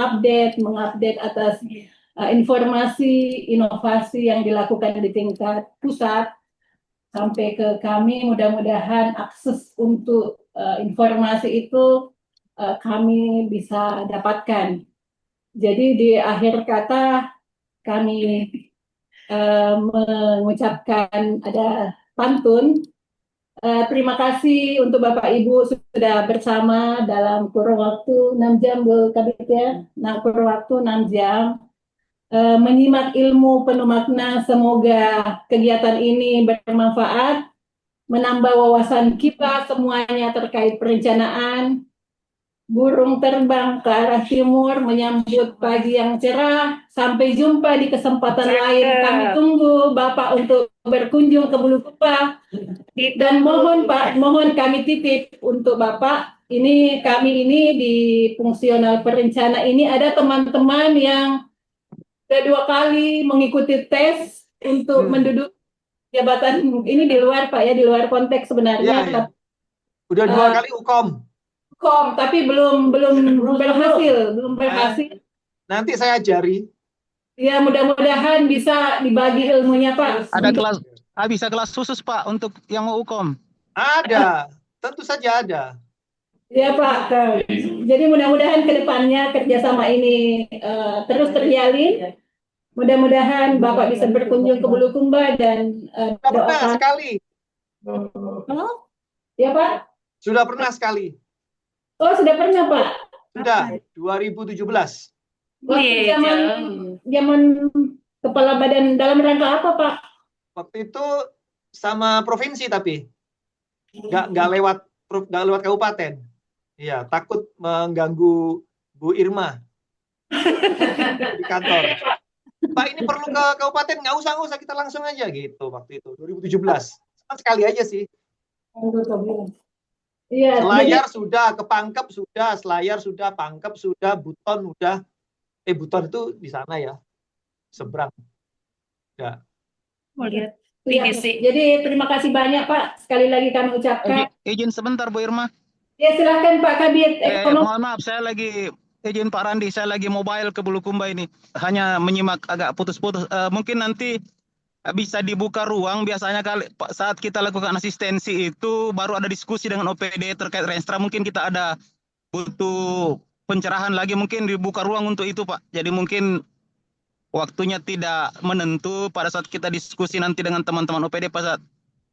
mengupdate atas informasi, inovasi yang dilakukan di tingkat pusat sampai ke kami. Mudah-mudahan akses untuk informasi itu kami bisa dapatkan. Jadi di akhir kata kami mengucapkan ada pantun. Terima kasih untuk Bapak Ibu sudah bersama dalam kurun waktu 6 jam, Bu Kabit ya. Kurun waktu 6 jam. Menyimak ilmu penuh makna. Semoga kegiatan ini bermanfaat, menambah wawasan kita semuanya terkait perencanaan, burung terbang ke arah timur menyambut pagi yang cerah. Sampai jumpa di kesempatan lain. Kami tunggu Bapak untuk berkunjung ke Bulukumba. Dan mohon Pak, mohon kami titip untuk Bapak. Ini kami ini di fungsional perencana ini ada teman-teman yang sudah 2 kali mengikuti tes untuk menduduki jabatan ini di luar Pak ya, di luar konteks sebenarnya. Iya. Udah 2 kali UKOM. Tapi belum berhasil. Nanti saya ajari. Ya, mudah-mudahan bisa dibagi ilmunya Pak. Ada kelas, bisa kelas khusus Pak untuk yang mau UKOM. Ada, tentu saja ada. Ya Pak, jadi mudah-mudahan ke depannya kerjasama ini terus terjalin. Mudah-mudahan Bapak bisa berkunjung ke Bulukumba dan Sudah pernah sekali. Ya Pak? Sudah pernah sekali. Oh, sudah pernah Pak? Sudah, 2017. Waktu zaman kepala badan dalam rangka apa Pak? Waktu itu sama provinsi tapi nggak lewat kabupaten. Iya, takut mengganggu Bu Irma di kantor. Pak, ini perlu ke kabupaten, nggak usah kita langsung aja gitu waktu itu 2017. Sekali aja sih. Iya. Selayar sudah, Kepangkep sudah, Selayar sudah, Pangkep sudah, Buton udah. Buton itu di sana ya, seberang. Ya. Mau lihat Ya, jadi terima kasih banyak Pak. Sekali lagi kami ucapkan. Izin sebentar Bu Irma. Ya silahkan Pak Kabid. Mohon maaf, saya lagi izin Pak Randi, saya lagi mobile ke Bulukumba ini. Hanya menyimak agak putus-putus. Mungkin nanti bisa dibuka ruang, biasanya saat kita lakukan asistensi itu baru ada diskusi dengan OPD terkait Renstra. Mungkin kita ada butuh pencerahan lagi, mungkin dibuka ruang untuk itu Pak. Jadi mungkin waktunya tidak menentu pada saat kita diskusi nanti dengan teman-teman OPD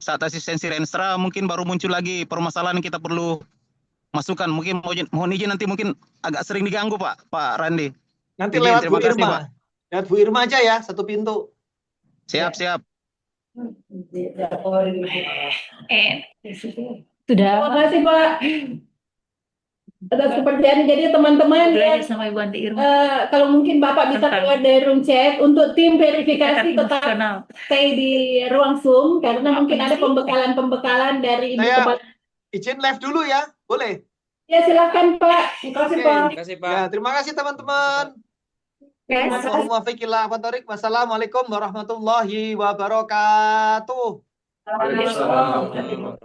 saat asistensi Renstra, mungkin baru muncul lagi permasalahan yang kita perlu masukan. Mungkin mohon izin nanti mungkin agak sering diganggu Pak Randi. Nanti lewat Bu Irma. Lewat Bu Irma aja ya, satu pintu. Siap. Sudah. Terima kasih Pak atas kepercayaan. Jadi teman-teman sama Ibu Andi Irma. Kalau mungkin Bapak bisa keluar dari room chat untuk tim verifikasi tetap stay di ruang Zoom karena mungkin ada pembekalan dari Ibu Kepala. Izin live dulu ya, boleh? Ya silakan Pak. Terima kasih Pak. Terima kasih Pak. Ya, terima kasih teman-teman. Wassalamualaikum warahmatullahi wabarakatuh. Waalaikumsalam.